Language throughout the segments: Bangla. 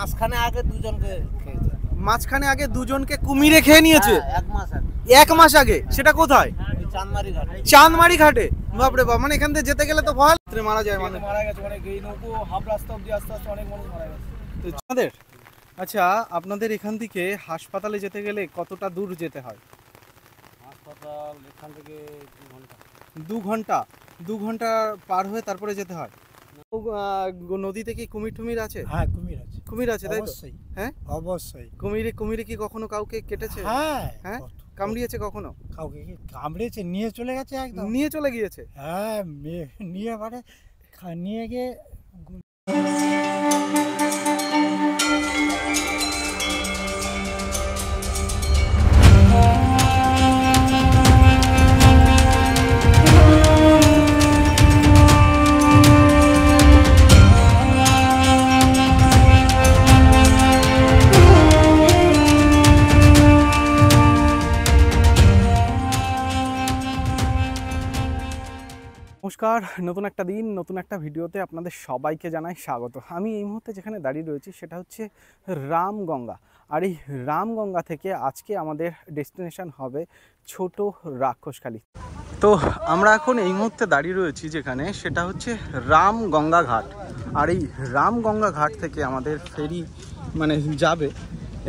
মাঝখানে আগে দুজনকে খেয়েছে। মাঝখানে আগে দুজনকে কুমিরে খেয়ে নিয়েছে এক মাস আগে। সেটা কোথায়? চাঁদমারি ঘাট। চাঁদমারি ঘাটে। বাপরে বাপ, মানে এখান থেকে যেতে গেলে তো ভয় মারা যায়। মানে মারা গেছে অনেক, এই নৌকো হাফ রাস্তা অব্দি আস্তে আস্তে অনেক মানুষ মারা গেছে। আপনাদের আচ্ছা, আপনাদের এখান থেকে হাসপাতালে যেতে গেলে কতটা দূর যেতে হয়? হাসপাতাল এখান থেকে 2 ঘন্টা। 2 ঘন্টা? 2 ঘন্টা পার হয়ে তারপরে যেতে হয়। নদীতে কি কুমির টুমির আছে? হ্যাঁ, কুমির আছে। কুমির আছে, তাই তো? অবশ্যই, হ্যাঁ অবশ্যই। কুমিরে কি কখনো কাউকে কেটেছে? হ্যাঁ হ্যাঁ, কামড়িয়েছে কখনো? কাউকে কি কামড়েছে, নিয়ে চলে গেছে একদম। নিয়ে চলে গিয়েছে? হ্যাঁ, নিয়ে মানে নিয়ে গিয়ে নমস্কার, নতুন একটা দিন, নতুন একটা ভিডিওতে আপনাদের সবাইকে জানাই স্বাগত। আমি এই মুহূর্তে যেখানে দাঁড়িয়ে রয়েছি সেটা হচ্ছে রামগঙ্গা। আর এই রামগঙ্গা থেকে আজকে আমাদের ডেস্টিনেশন হবে ছোট রাক্ষসখালী। তো আমরা এখন এই মুহূর্তে দাঁড়িয়ে রয়েছি যেখানে, সেটা হচ্ছে রামগঙ্গা ঘাট। আর এই রামগঙ্গা ঘাট থেকে আমাদের ফেরি মানে যাবে,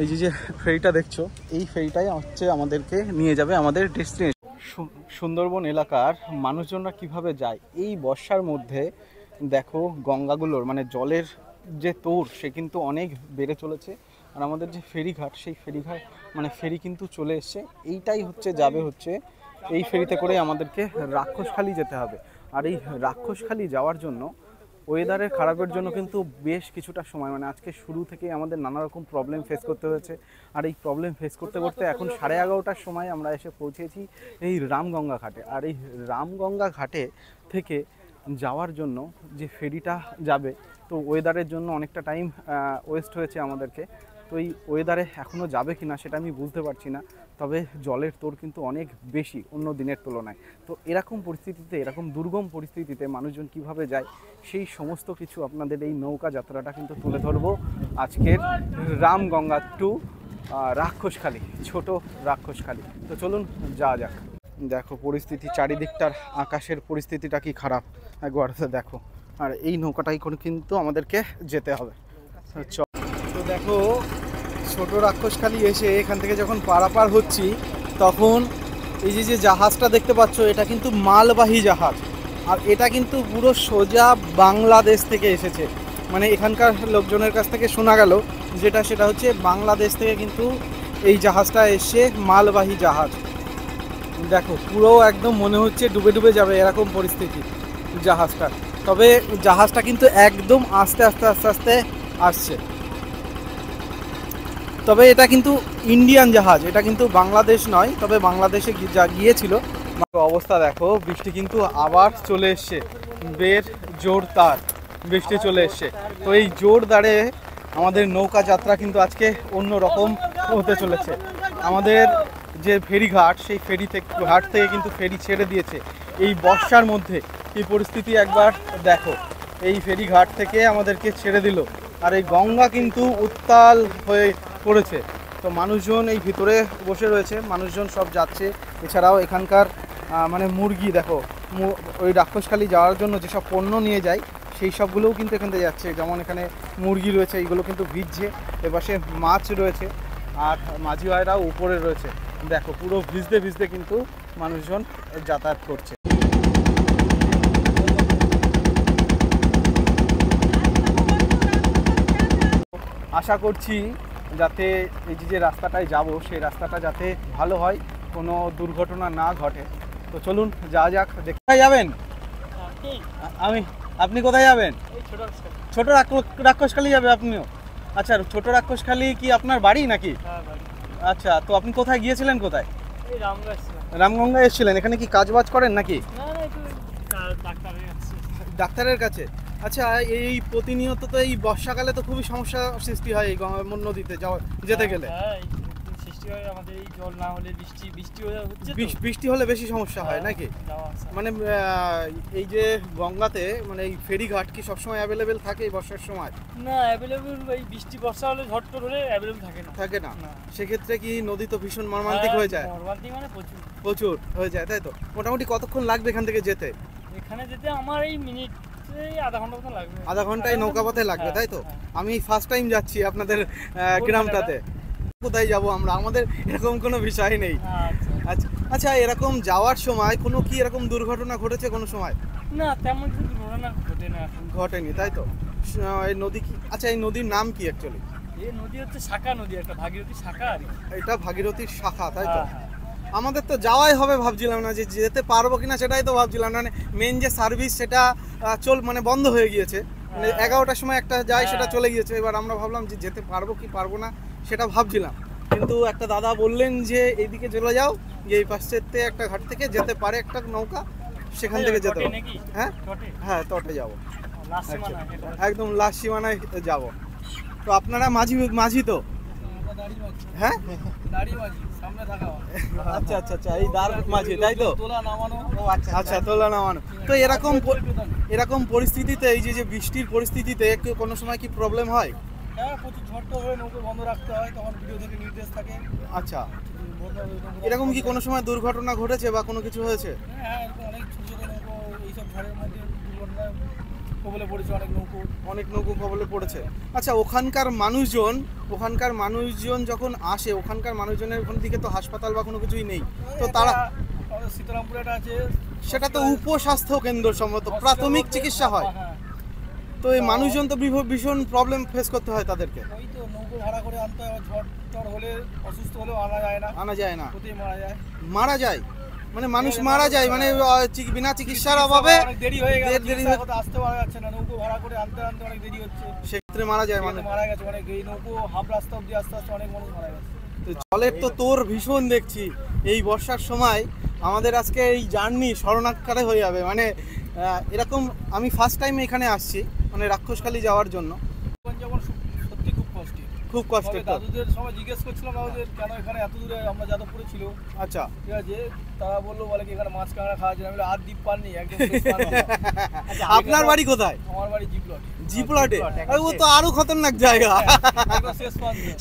এই যে ফেরিটা দেখছো, এই ফেরিটাই হচ্ছে আমাদেরকে নিয়ে যাবে আমাদের ডেস্টিনেশন। সুন্দরবন এলাকার মানুষজনরা কিভাবে যায় এই বর্ষার মধ্যে, দেখো গঙ্গাগুলোর মানে জলের যে তোর সে কিন্তু অনেক বেড়ে চলেছে। আর আমাদের যে ফেরিঘাট, সেই ফেরিঘাট মানে ফেরি কিন্তু চলে এসছে। এইটাই হচ্ছে যাবে হচ্ছে এই ফেরিতে করে আমাদেরকে রাক্ষসখালী যেতে হবে। আর এই রাক্ষসখালী যাওয়ার জন্য ওয়েদারের খারাপের জন্য কিন্তু বেশ কিছুটা সময়, মানে আজকে শুরু থেকেই আমাদের নানা রকম প্রবলেম ফেস করতে হয়েছে। আর এই প্রবলেম ফেস করতে করতে এখন 11:30টার সময় আমরা এসে পৌঁছেছি এই রামগঙ্গা ঘাটে। আর এই রামগঙ্গা ঘাটে থেকে যাওয়ার জন্য যে ফেরিটা যাবে, তো ওয়েদারের জন্য অনেকটা টাইম ওয়েস্ট হয়েছে আমাদেরকে। তো এই ওয়েদারে এখনও যাবে কি না সেটা আমি বুঝতে পারছি না, তবে জলের তোর কিন্তু অনেক বেশি অন্য দিনের তুলনায়। তো এরকম পরিস্থিতিতে, এরকম দুর্গম পরিস্থিতিতে মানুষজন কিভাবে যায় সেই সমস্ত কিছু আপনাদের এই নৌকা যাত্রাটা কিন্তু তুলে ধরবো আজকের রামগঙ্গা টু রাক্ষসখালী, ছোট রাক্ষসখালী। তো চলুন যাওয়া যাক। দেখো পরিস্থিতি, চারিদিকটার আকাশের পরিস্থিতিটা কি খারাপ একবার দেখো। আর এই নৌকাটাই করে কিন্তু আমাদেরকে যেতে হবে। তো দেখো ছোট রাক্ষসখালী এসে এখান থেকে যখন পারাপার হচ্ছি, তখন এই যে জাহাজটা দেখতে পাচ্ছ, এটা কিন্তু মালবাহী জাহাজ। আর এটা কিন্তু পুরো সোজা বাংলাদেশ থেকে এসেছে। মানে এখানকার লোকজনের কাছ থেকে শোনা গেল সেটা হচ্ছে বাংলাদেশ থেকে কিন্তু এই জাহাজটা এসে মালবাহী জাহাজ। দেখো পুরো একদম মনে হচ্ছে ডুবে ডুবে যাবে এরকম পরিস্থিতি জাহাজটা। তবে জাহাজটা কিন্তু একদম আস্তে আস্তে আস্তে আস্তে আসছে। তবে এটা কিন্তু ইন্ডিয়ান জাহাজ, এটা কিন্তু বাংলাদেশ নয়। তবে বাংলাদেশে যা গিয়েছিল অবস্থা দেখো, বৃষ্টি কিন্তু আবার চলে এসছে, বের জোরদার বৃষ্টি চলে এসছে। তো এই জোরদারে আমাদের নৌকা যাত্রা কিন্তু আজকে অন্য রকম হতে চলেছে। আমাদের যে ফেরিঘাট, সেই ঘাট থেকে কিন্তু ফেরি ছেড়ে দিয়েছে এই বর্ষার মধ্যে। এই পরিস্থিতি একবার দেখো, এই ফেরিঘাট থেকে আমাদেরকে ছেড়ে দিল। আর এই গঙ্গা কিন্তু উত্তাল হয়ে পড়েছে। তো মানুষজন এই ভিতরে বসে রয়েছে, মানুষজন সব যাচ্ছে। এছাড়াও এখানকার মানে মুরগি দেখো, ওই রাক্ষসখালী যাওয়ার জন্য যেসব পণ্য নিয়ে যায় সেই সবগুলোও কিন্তু এখান থেকে যাচ্ছে। যেমন এখানে মুরগি রয়েছে, এইগুলো কিন্তু ভিজছে। এপাশে মাছ রয়েছে, আর মাঝি ভাইরাও উপরে রয়েছে। দেখো পুরো ভিজতে ভিজতে কিন্তু মানুষজন যাতায়াত করছে। আশা করছি যাতে এই যে রাস্তাটায় যাব, সেই রাস্তাটা যাতে ভালো হয়, কোনো দুর্ঘটনা না ঘটে। তো চলুন যাওয়া যাক। কোথায় যাবেন? আপনি কোথায় যাবেন? ছোট রাক্ষসখালী যাবে আপনিও? আচ্ছা, ছোট রাক্ষসখালী কি আপনার বাড়ি নাকি? আচ্ছা, তো আপনি কোথায় গিয়েছিলেন? কোথায়? রামগঙ্গা এসেছিলেন। এখানে কি কাজ বাজ করেন নাকি? ডাক্তারের কাছে। আচ্ছা, এই প্রতিনিয়ত তো এই বর্ষাকালে তো খুবই সমস্যা সৃষ্টি হয় এই নদীতে যেতে গেলে। সৃষ্টি হয় আমাদের এই জল না হলে বৃষ্টি হচ্ছে তো। বৃষ্টি হলে বেশি সমস্যা হয় নাকি? যাওয়া আসা। মানে এই যে গঙ্গাতে মানে এই ফেরিঘাট কি সবসময় অ্যাভেলেবেল থাকে এই বর্ষার সময়? না অ্যাভেলেবল, এই বৃষ্টি বর্ষা হলে ঝড় টড় হলে অ্যাভেলেবল থাকে না। থাকে না? না। সেক্ষেত্রে কি নদী তো ভীষণ মর্মান্তিক হয়ে যায়? মর্মান্তিক মানে প্রচুর প্রচুর হয়ে যায়, তাই তো? মোটামুটি কতক্ষণ লাগবে এখান থেকে যেতে? এখানে যেতে আমার এই মিনিট আধা ঘন্টা মতো লাগবে। আধা ঘন্টায় নৌকাপথে লাগবে, তাই তো? হ্যাঁ। আমি ফার্স্ট টাইম যাচ্ছি আপনাদের গ্রামটাতে। কোথায় যাব আমরা? আমাদের এরকম কোনো বিষয় নেই। আচ্ছা আচ্ছা আচ্ছা, এরকম যাওয়ার সময় কোনো কি এরকম দুর্ঘটনা ঘটেছে কোনো সময়? না, তেমন কিছু দুর্ঘটনা ঘটে না এখন। ঘটেনি, তাই তো? এই নদী কি, আচ্ছা এই নদীর নাম কি অ্যাকচুয়ালি? এই নদী হচ্ছে শাখা নদী, একটা ভাগীরথী শাখা আর কি। এটা ভাগীরথীর শাখা, তাই তো? হ্যাঁ। আমাদের তো যাওয়াই হবে ভাবছিলাম না, যে যেতে পারবো কিনা সেটাই তো ভাবছিলাম না। মানে মেন যে সার্ভিস সেটা মানে বন্ধ হয়ে গিয়েছে। মানে হ্যাঁ। 11টার সময় একটা যায়, সেটা হ্যাঁ। চলে গিয়েছে। এবার আমরা ভাবলাম যে যেতে পারবো কি পারবো না সেটা ভাবছিলাম, কিন্তু একটা দাদা বললেন যে এইদিকে চলে যাও, যে এই পাশেতে একটা ঘাট থেকে যেতে পারে একটা নৌকা, সেখান থেকে যেতে টটে হবে। নাকি? হ্যাঁ টটে? হ্যাঁ, তটে যাবো। লাস্ট আচ্ছা, সীমানা এটা। একদম লাস্ট সীমানায় যাব। তো আপনারা মাঝি তো? হ্যাঁ, সামনে থাকা। আচ্ছা আচ্ছা আচ্ছা, এই দাঁড় মাঝি, তাই তো? তোলা নামানো। আচ্ছা, তোলা নামানো। তো এরকম পরিস্থিতিতে, এই যে বৃষ্টির পরিস্থিতিতে কোনো সময় কি প্রবলেম হয়? হ্যাঁ, প্রচুর ঝড় তো হয়ে নৌকো বন্ধ রাখতে হয়, তখন ভিডিও থেকে নির্দেশ থাকে। আচ্ছা, এরকম কি কোনো সময় দুর্ঘটনা ঘটেছে বা কোনো কিছু হয়েছে? হ্যাঁ, এরকম অনেক ছোট ছোট নৌকো এইসব ঝড়ের মধ্যে দুর্ঘটনায় কবলে পড়েছে অনেক নৌকো। অনেক নৌকো কবলে পড়েছে। আচ্ছা, ওখানকার মানুষজন যখন আসে, ওখানকার মানুষজনের ওখান থেকে তো হাসপাতাল বা কোনো কিছুই নেই, তো তারা সীতারামপুরে একটা আছে, সেটা তো উপস্বাস্থ্য কেন্দ্র সম্মত, প্রাথমিক চিকিৎসা হয়। হ্যাঁ, তো এই মানুষজন তো ভীষণ প্রবলেম ফেস করতে হয় তাদেরকে। ওই তো নৌকো ভাড়া করে আনতে হয়, ঝড় টড় হলে অসুস্থ হলেও আনা যায় না, আনা যায় না, কোথায় মারা যায়। মারা যায়, মানে মানুষ মারা যায়, মানে বিনা চিকিৎসার অভাবে অনেক দেরি হয়ে গেছে, দেরি চিকিৎসার কথা আসতে পারা যাচ্ছে না, নৌকো ভাড়া করে আনতে আনতে অনেক দেরি হচ্ছে, সেক্ষেত্রে মারা যায় মানে মানে। মারা গেছে অনেক। এই নৌকো হাফ রাস্তা অব্দি আস্তে আস্তে অনেক মানুষ মারা গেছে। তো জলের তো তোর ভীষণ দেখছি এই বর্ষার সময়। আমাদের আজকে এই জার্নি শরণার্থী হয়ে যাবে, মানে এরকম আমি ফার্স্ট টাইম এখানে আসছি, মানে রাক্ষসখালী যাওয়ার জন্য। যেমন সত্যি খুব কষ্টের। দাদুদের সময় জিজ্ঞেস করছিলাম দাদুদের, কেন এখানে এত দূরে, আমরা যাদবপুরে ছিল। আচ্ছা, ঠিক আছে, তারা বললো বলে কি এখানে মাছ কাঁকড়া খাওয়া যায় না, আর দ্বীপ পাননি একদম। আপনার বাড়ি কোথায়? আমার বাড়ি জিপ্লট। জিপ্লটে? ও তো আরো খতরনাক জায়গা,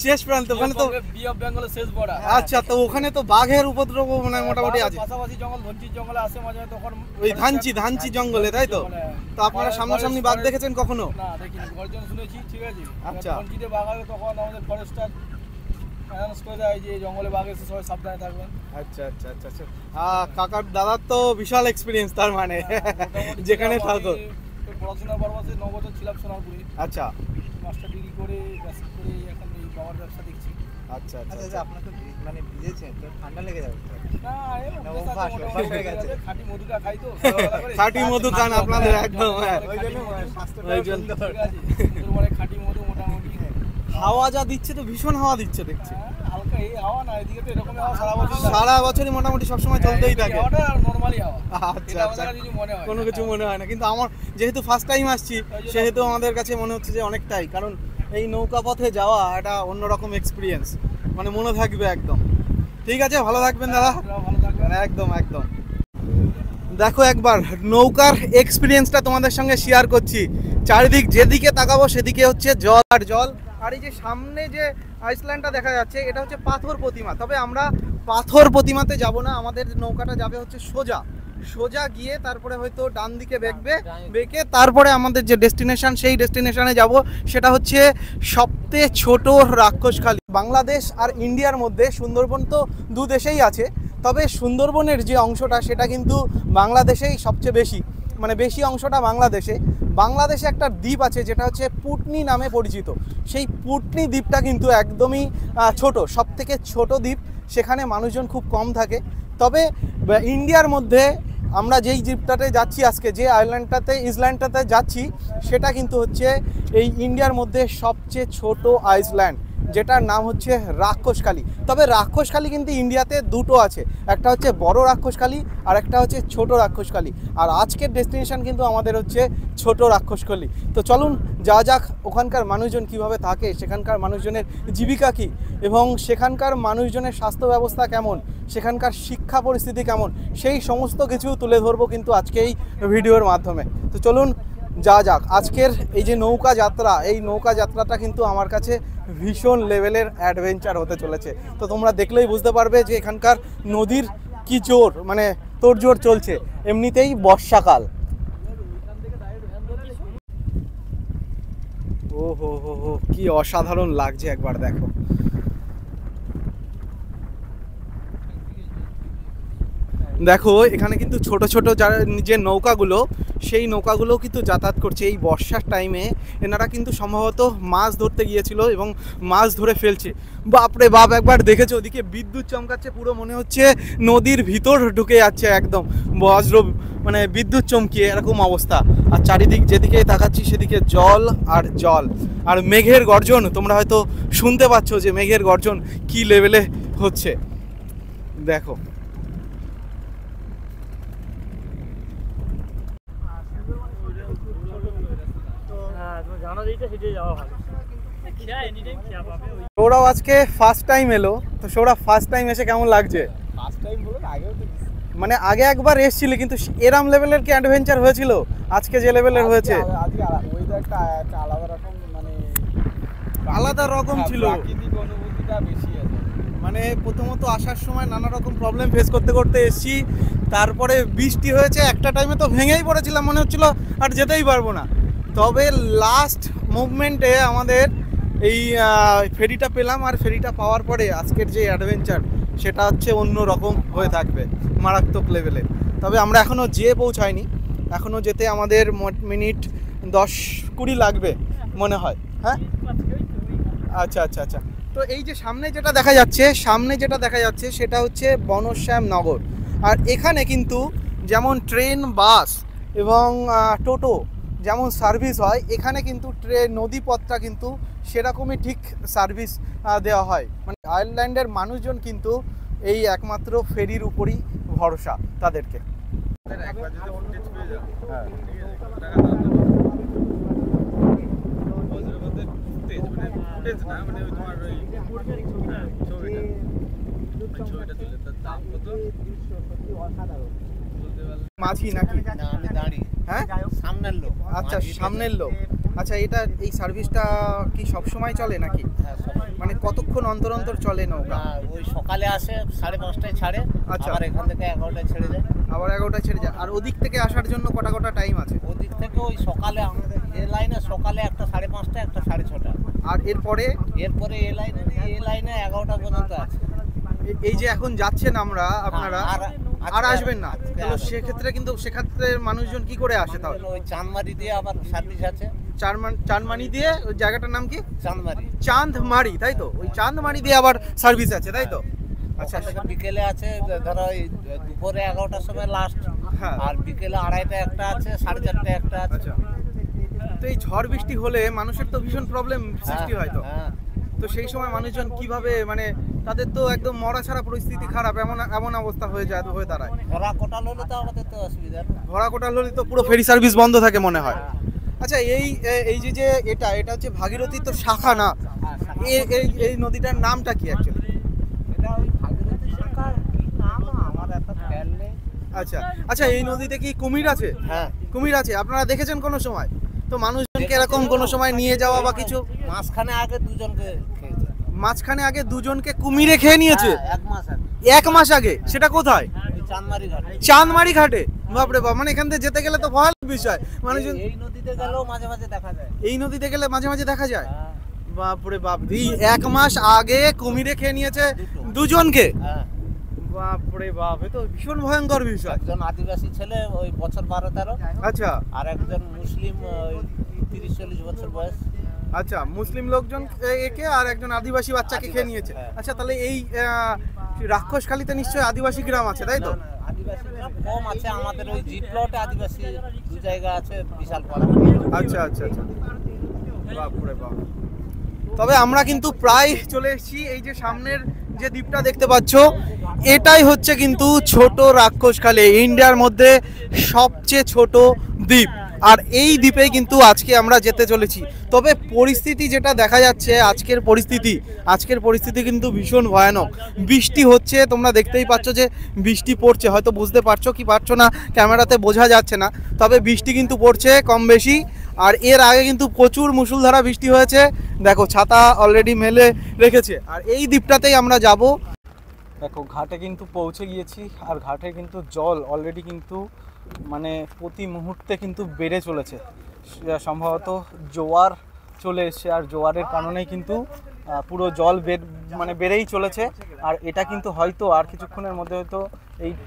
শেষ প্রান্ত, ওখানে তো বি অফ বেঙ্গলের শেষ বর্ডার। আচ্ছা, তো ওখানে তো বাঘের উপদ্রব মানে মোটামুটি আছে। পাশাপাশি জঙ্গল, ধনচির জঙ্গলে আসে মাঝে মাঝে, তখন ওই ধানচি জঙ্গলে, তাই তো? তো আপনারা সামনাসামনি বাঘ দেখেছেন কখনো? না, দেখিনি, গর্জন শুনেছি। ঠিক আছে, আচ্ছা। ধনচিতে বাঘ আসে তখন আমাদের ফরেস্টার অ্যানাউন্স করে দেয় যে জঙ্গলে বাঘ এসে সবাই সাবধানে থাকবেন। আচ্ছা আচ্ছা আচ্ছা আচ্ছা। কাকার দাদার তো বিশাল এক্সপিরিয়েন্স তার মানে, যেখানে থাকো। পড়াশোনা পরবর্তী 9 বছর ছিলাম সোনারপুরে। আচ্ছা, মাস্টার ডিগ্রি করে বেসিক করে এখন এই বাবার ব্যবসা দেখছি। আচ্ছা আচ্ছা আচ্ছা, আপনার তো মানে ভিজেছেন তো, ঠান্ডা লেগে যাবে তো। না, এই অভ্যাস আছে, অভ্যাস মোটামুটি হয়ে গেছে। খাঁটি মধুটা খাই তো সকালবেলা করে। খাঁটি মধু খান আপনাদের, একদম। হ্যাঁ, ওই জন্য ওই স্বাস্থ্যটাও জন্য। সুন্দর। ঠিক আছে, সুন্দরবনে খাঁটি মধু মোটামুটি। হাওয়া যা দিচ্ছে তো ভীষণ হাওয়া দিচ্ছে দেখছি। হ্যাঁ, হালকা এই হাওয়া না, এদিকে তো এরকম হাওয়া সারা বছর সারা বছরই মোটামুটি সবসময় চলতেই থাকে। হাওয়াটা নরমালি হাওয়া। আচ্ছা এটা আচ্ছা, আমাদের কাছে কিছু মনে হয় কোনো না। কিছু মনে হয় না, কিন্তু আমার যেহেতু ফার্স্ট টাইম আসছি সেহেতু আমাদের কাছে মনে হচ্ছে যে অনেকটাই, কারণ এই নৌকা পথে যাওয়া একটা অন্যরকম এক্সপিরিয়েন্স, মানে মনে থাকবে একদম। ঠিক আছে, ভালো থাকবেন দাদা। আপনারাও ভালো থাকবেন। একদম একদম। দেখো একবার নৌকার এক্সপিরিয়েন্সটা তোমাদের সঙ্গে শেয়ার করছি। চারিদিক যেদিকে তাকাবো সেদিকে হচ্ছে জল আর জল। আর এই যে সামনে যে আইসল্যান্ডটা দেখা যাচ্ছে, এটা হচ্ছে পাথর প্রতিমা। তবে আমরা পাথর প্রতিমাতে যাব না, আমাদের নৌকাটা যাবে হচ্ছে সোজা গিয়ে তারপরে হয়তো ডান দিকে বেঁকে তারপরে আমাদের যে ডেস্টিনেশন, সেই ডেস্টিনেশনে যাব। সেটা হচ্ছে সবচেয়ে ছোট রাক্ষসখালী। বাংলাদেশ আর ইন্ডিয়ার মধ্যে সুন্দরবন তো দু দেশেই আছে, তবে সুন্দরবনের যে অংশটা সেটা কিন্তু বাংলাদেশেই সবচেয়ে বেশি, মানে বেশি অংশটা বাংলাদেশে একটা দ্বীপ আছে যেটা হচ্ছে পুটনি নামে পরিচিত। সেই পুটনি দ্বীপটা কিন্তু একদমই ছোট, সবথেকে ছোট দ্বীপ, সেখানে মানুষজন খুব কম থাকে। তবে ইন্ডিয়ার মধ্যে আমরা যেই দ্বীপটাতে যাচ্ছি আজকে, যে ইসল্যান্ডটাতে যাচ্ছি, সেটা কিন্তু হচ্ছে এই ইন্ডিয়ার মধ্যে সবচেয়ে ছোট আইসল্যান্ড। যেটার নাম হচ্ছে রাক্ষসখালী। তবে রাক্ষসখালী কিন্তু ইন্ডিয়াতে দুটো আছে, একটা হচ্ছে বড় রাক্ষসখালী আর একটা হচ্ছে ছোট রাক্ষসখালী। আর আজকের ডেস্টিনেশন কিন্তু আমাদের হচ্ছে ছোট রাক্ষসখালী। তো চলুন যা যাক ওখানকার মানুষজন কিভাবে থাকে, সেখানকার মানুষজনের জীবিকা কী, এবং সেখানকার মানুষজনের স্বাস্থ্য ব্যবস্থা কেমন, সেখানকার শিক্ষা পরিস্থিতি কেমন, সেই সমস্ত কিছু তুলে ধরবো কিন্তু আজকে এই ভিডিওর মাধ্যমে। তো চলুন যা যাক। আজকের এই যে নৌকা যাত্রা, এই নৌকা যাত্রাটা কিন্তু আমার কাছে ভীষণ লেভেলের অ্যাডভেঞ্চার হতে চলেছে। তো তোমরা দেখলেই বুঝতে পারবে যে এখানকার নদীর কি জোর, মানে তোড়জোড় চলছে। এমনিতেই বর্ষাকাল। ও হো হো হো, কি অসাধারণ লাগছে একবার দেখো। দেখো এখানে কিন্তু ছোট ছোট যারা যে নৌকাগুলো, সেই নৌকাগুলো কিন্তু যাতায়াত করছে এই বর্ষার টাইমে। এনারা কিন্তু সম্ভবত মাছ ধরতে গিয়েছিল এবং মাছ ধরে ফেলছে। বাপরে বাপ, একবার দেখেছো ওদিকে বিদ্যুৎ চমকাচ্ছে, পুরো মনে হচ্ছে নদীর ভিতর ঢুকে যাচ্ছে একদম বজ্র, মানে বিদ্যুৎ চমকিয়ে এরকম অবস্থা। আর চারিদিক যেদিকে তাকাচ্ছি সেদিকে জল আর জল, আর মেঘের গর্জন। তোমরা হয়তো শুনতে পাচ্ছ যে মেঘের গর্জন কি লেভেলে হচ্ছে, দেখো। ওরাও আজকে ফার্স্ট টাইম এলো, তো ওরা ফার্স্ট টাইম এসে কেমন লাগছে? ফার্স্ট টাইম বলুন, আগেও তো মানে আগে একবার এসেছিল কিন্তু এরম লেভেলের কি অ্যাডভেঞ্চার হয়েছিল আজকে যে লেভেলের হয়েছে? আজকে ওয়েদারটা একটা আলাদা রকম, মানে আলাদা রকম ছিল, প্রাকৃতিক অনুভূতিটা বেশি আছে। মানে প্রথমত আসার সময় নানা রকম প্রবলেম ফেস করতে করতে এসেছি, তারপরে বৃষ্টি হয়েছে, একটা টাইমে তো ভেঙেই পড়েছিলাম, মনে হচ্ছিল আর যেতেই পারবো না। তবে লাস্ট মুভমেন্টে আমাদের এই ফেরিটা পেলাম, আর ফেরিটা পাওয়ার পরে আজকের যে অ্যাডভেঞ্চার সেটা হচ্ছে অন্য রকম হয়ে থাকবে, মারাত্মক লেভেলের। তবে আমরা এখনও যেয়ে পৌঁছাইনি, এখনও যেতে আমাদের মিনিট 10-20 লাগবে মনে হয়। হ্যাঁ, আচ্ছা আচ্ছা আচ্ছা। তো এই যে সামনে যেটা দেখা যাচ্ছে সেটা হচ্ছে বনশ্যামনগর। আর এখানে কিন্তু যেমন ট্রেন, বাস এবং টোটো যেমন সার্ভিস হয়, এখানে কিন্তু নদীপথটা কিন্তু সেরকমই ঠিক সার্ভিস দেওয়া হয়। মানে আয়ারল্যান্ডের মানুষজন কিন্তু এই একমাত্র ফেরির উপরই ভরসা তাদেরকে। মাঝি নাকি? আমি দাঁড়ি, হ্যাঁ, সামনের লোক। আচ্ছা সামনের লোক। আচ্ছা, এটা এই সার্ভিসটা কি সব সময় চলে নাকি? মানে কতক্ষণ অন্তর অন্তর চলে নৌকা? ওই সকালে আসে 5:30টায় ছাড়ে, আচ্ছা। আবার এখান থেকে 11টায় ছেড়ে যায়। আবার 11টায় ছেড়ে যায়। আর ওদিক থেকে আসার জন্য কটা টাইম আছে? ওদিক থেকে ওই সকালে আমাদের এ লাইনে সকালে একটা 5:30টা, একটা 6:30টা। আর এরপরে এ লাইনে 11টা পর্যন্ত আছে। এই যে এখন যাচ্ছেন আপনারা আর আসবেন না, তাহলে সেক্ষেত্রে কিন্তু মানুষজন কি করে আসে তাহলে? ওই চাঁদমারি দিয়ে আবার সার্ভিস আছে। চাঁদমারি দিয়ে, ওই জায়গাটার নাম কি? চাঁদমারি, তাই তো? ওই চাঁদমারি দিয়ে আবার সার্ভিস আছে, তাই তো? আচ্ছা, বিকেলে আছে, ধরো ওই দুপুরে 11টার সময় লাস্ট। হ্যাঁ। আর বিকেলে 2:30টায় একটা আছে, 4:30টায় একটা আছে। আচ্ছা। তো এই ঝড় বৃষ্টি হলে মানুষের তো ভীষণ প্রবলেম সৃষ্টি হয়। তো হ্যাঁ। তো সেই সময় মানুষজন কিভাবে, মানে তাদের তো একদম মরা ছাড়া পরিস্থিতি খারাপ, এমন অবস্থা হয়ে দাঁড়ায়। ভরা কোটাল হলে তো আমাদের তো অসুবিধা না। ভরা কোটাল হলে তো পুরো ফেরি সার্ভিস বন্ধ থাকে মনে হয়। আচ্ছা, এই যে এটা হচ্ছে ভাগীরথী তো শাখা না? এই নদীটার নামটা কি অ্যাকচুয়ালি? এটা ওই ভাগীরথী শাখা, কি নাম আমার এত খেয়াল নেই। আচ্ছা, এই নদীতে কি কুমির আছে? হ্যাঁ, কুমির আছে। আপনারা দেখেছেন কোনো সময়? তো মানুষজনকে এরকম কোনো সময় নিয়ে যাওয়া বা কিছু? মাঝখানে আগে দুজনকে খেয়েছে। মাঝখানে আগে দুজনকে কুমিরে খেয়ে নিয়েছে? 1 মাস আগে। 1 মাস আগে? সেটা কোথায়? চাঁদমারি ঘাটে। চাঁদমারি ঘাটে? বাপরে বাপ, মানে এখান থেকে যেতে গেলে তো ভয়ানক বিষয়। মানুষজন এই নদীতে গেলেও মাঝে মাঝে দেখা যায়। এই নদীতে গেলে মাঝে মাঝে দেখা যায়? হ্যাঁ। বাপরে বাপ, 1 মাস আগে কুমিরে খেয়ে নিয়েছে দুজনকে? হ্যাঁ। বাপরে বাপ, এ তো ভীষণ ভয়ঙ্কর বিষয়। একজন আদিবাসী ছেলে, ওই বছর 12-13। আচ্ছা। আর একজন মুসলিম, 30-40 বছর বয়স। আচ্ছা, মুসলিম লোকজন একে আর একজন আদিবাসী বাচ্চাকে খেয়ে নিয়েছে। হ্যাঁ। আচ্ছা, তাহলে এই রাক্ষসখালীতে নিশ্চয়ই আদিবাসী গ্রাম আছে, তাই তো? না, আদিবাসী গ্রাম কম আছে। আমাদের ওই জি প্লটে আদিবাসী 2 জায়গা আছে, বিশাল পাড়া। আচ্ছা আচ্ছা আচ্ছা, বাপরে বাপ। তবে আমরা কিন্তু প্রায় চলে এসেছি। এই যে সামনের যে দ্বীপটা দেখতে পাচ্ছ, এটাই হচ্ছে কিন্তু ছোট রাক্ষসখালী, ইন্ডিয়ার মধ্যে সবচেয়ে ছোট দ্বীপ। আর এই দ্বীপে কিন্তু আজকে আমরা যেতে চলেছি। তবে পরিস্থিতি যেটা দেখা যাচ্ছে, আজকের পরিস্থিতি কিন্তু ভীষণ ভয়ানক। বৃষ্টি হচ্ছে, তোমরা দেখতেই পাচ্ছ যে বৃষ্টি পড়ছে, হয়তো বুঝতে পারছো কি পারছো না, ক্যামেরাতে বোঝা যাচ্ছে না, তবে বৃষ্টি কিন্তু পড়ছে কম বেশি। আর এর আগে কিন্তু প্রচুর মুষলধারা বৃষ্টি হয়েছে, দেখো ছাতা অলরেডি মেলে রেখেছে। আর এই দ্বীপটাতেই আমরা যাব। দেখো ঘাটে কিন্তু পৌঁছে গিয়েছি, আর ঘাটে কিন্তু জল অলরেডি কিন্তু মানে প্রতি মুহূর্তে কিন্তু বেড়ে চলেছে। সম্ভবত জোয়ার চলে এসছে, আর জোয়ারের কারণেই কিন্তু পুরো জল বেড়েই চলেছে। আর এটা কিন্তু হয়তো আর কিছুক্ষণের মধ্যে হয়তো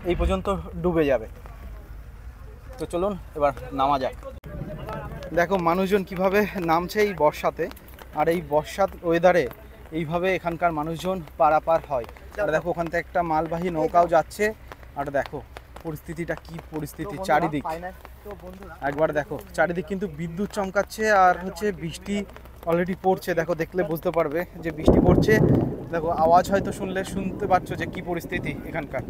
এই পর্যন্ত ডুবে যাবে। তো চলুন এবার নামা যাক। দেখো মানুষজন কিভাবে নামছে এই বর্ষাতে, আর এই বর্ষার ওয়েদারে এইভাবে এখানকার মানুষজন পারাপার হয়। আর দেখো ওখান থেকে একটা মালবাহী নৌকাও যাচ্ছে। আর দেখো পরিস্থিতিটা কি পরিস্থিতি, চারিদিক একবার দেখো, চারিদিক কিন্তু বিদ্যুৎ চমকাচ্ছে, আর হচ্ছে বৃষ্টি অলরেডি পড়ছে। দেখো দেখলে বুঝতে পারবে যে বৃষ্টি পড়ছে। দেখো আওয়াজ হয়তো শুনতে পাচ্ছ যে কি পরিস্থিতি এখানকার।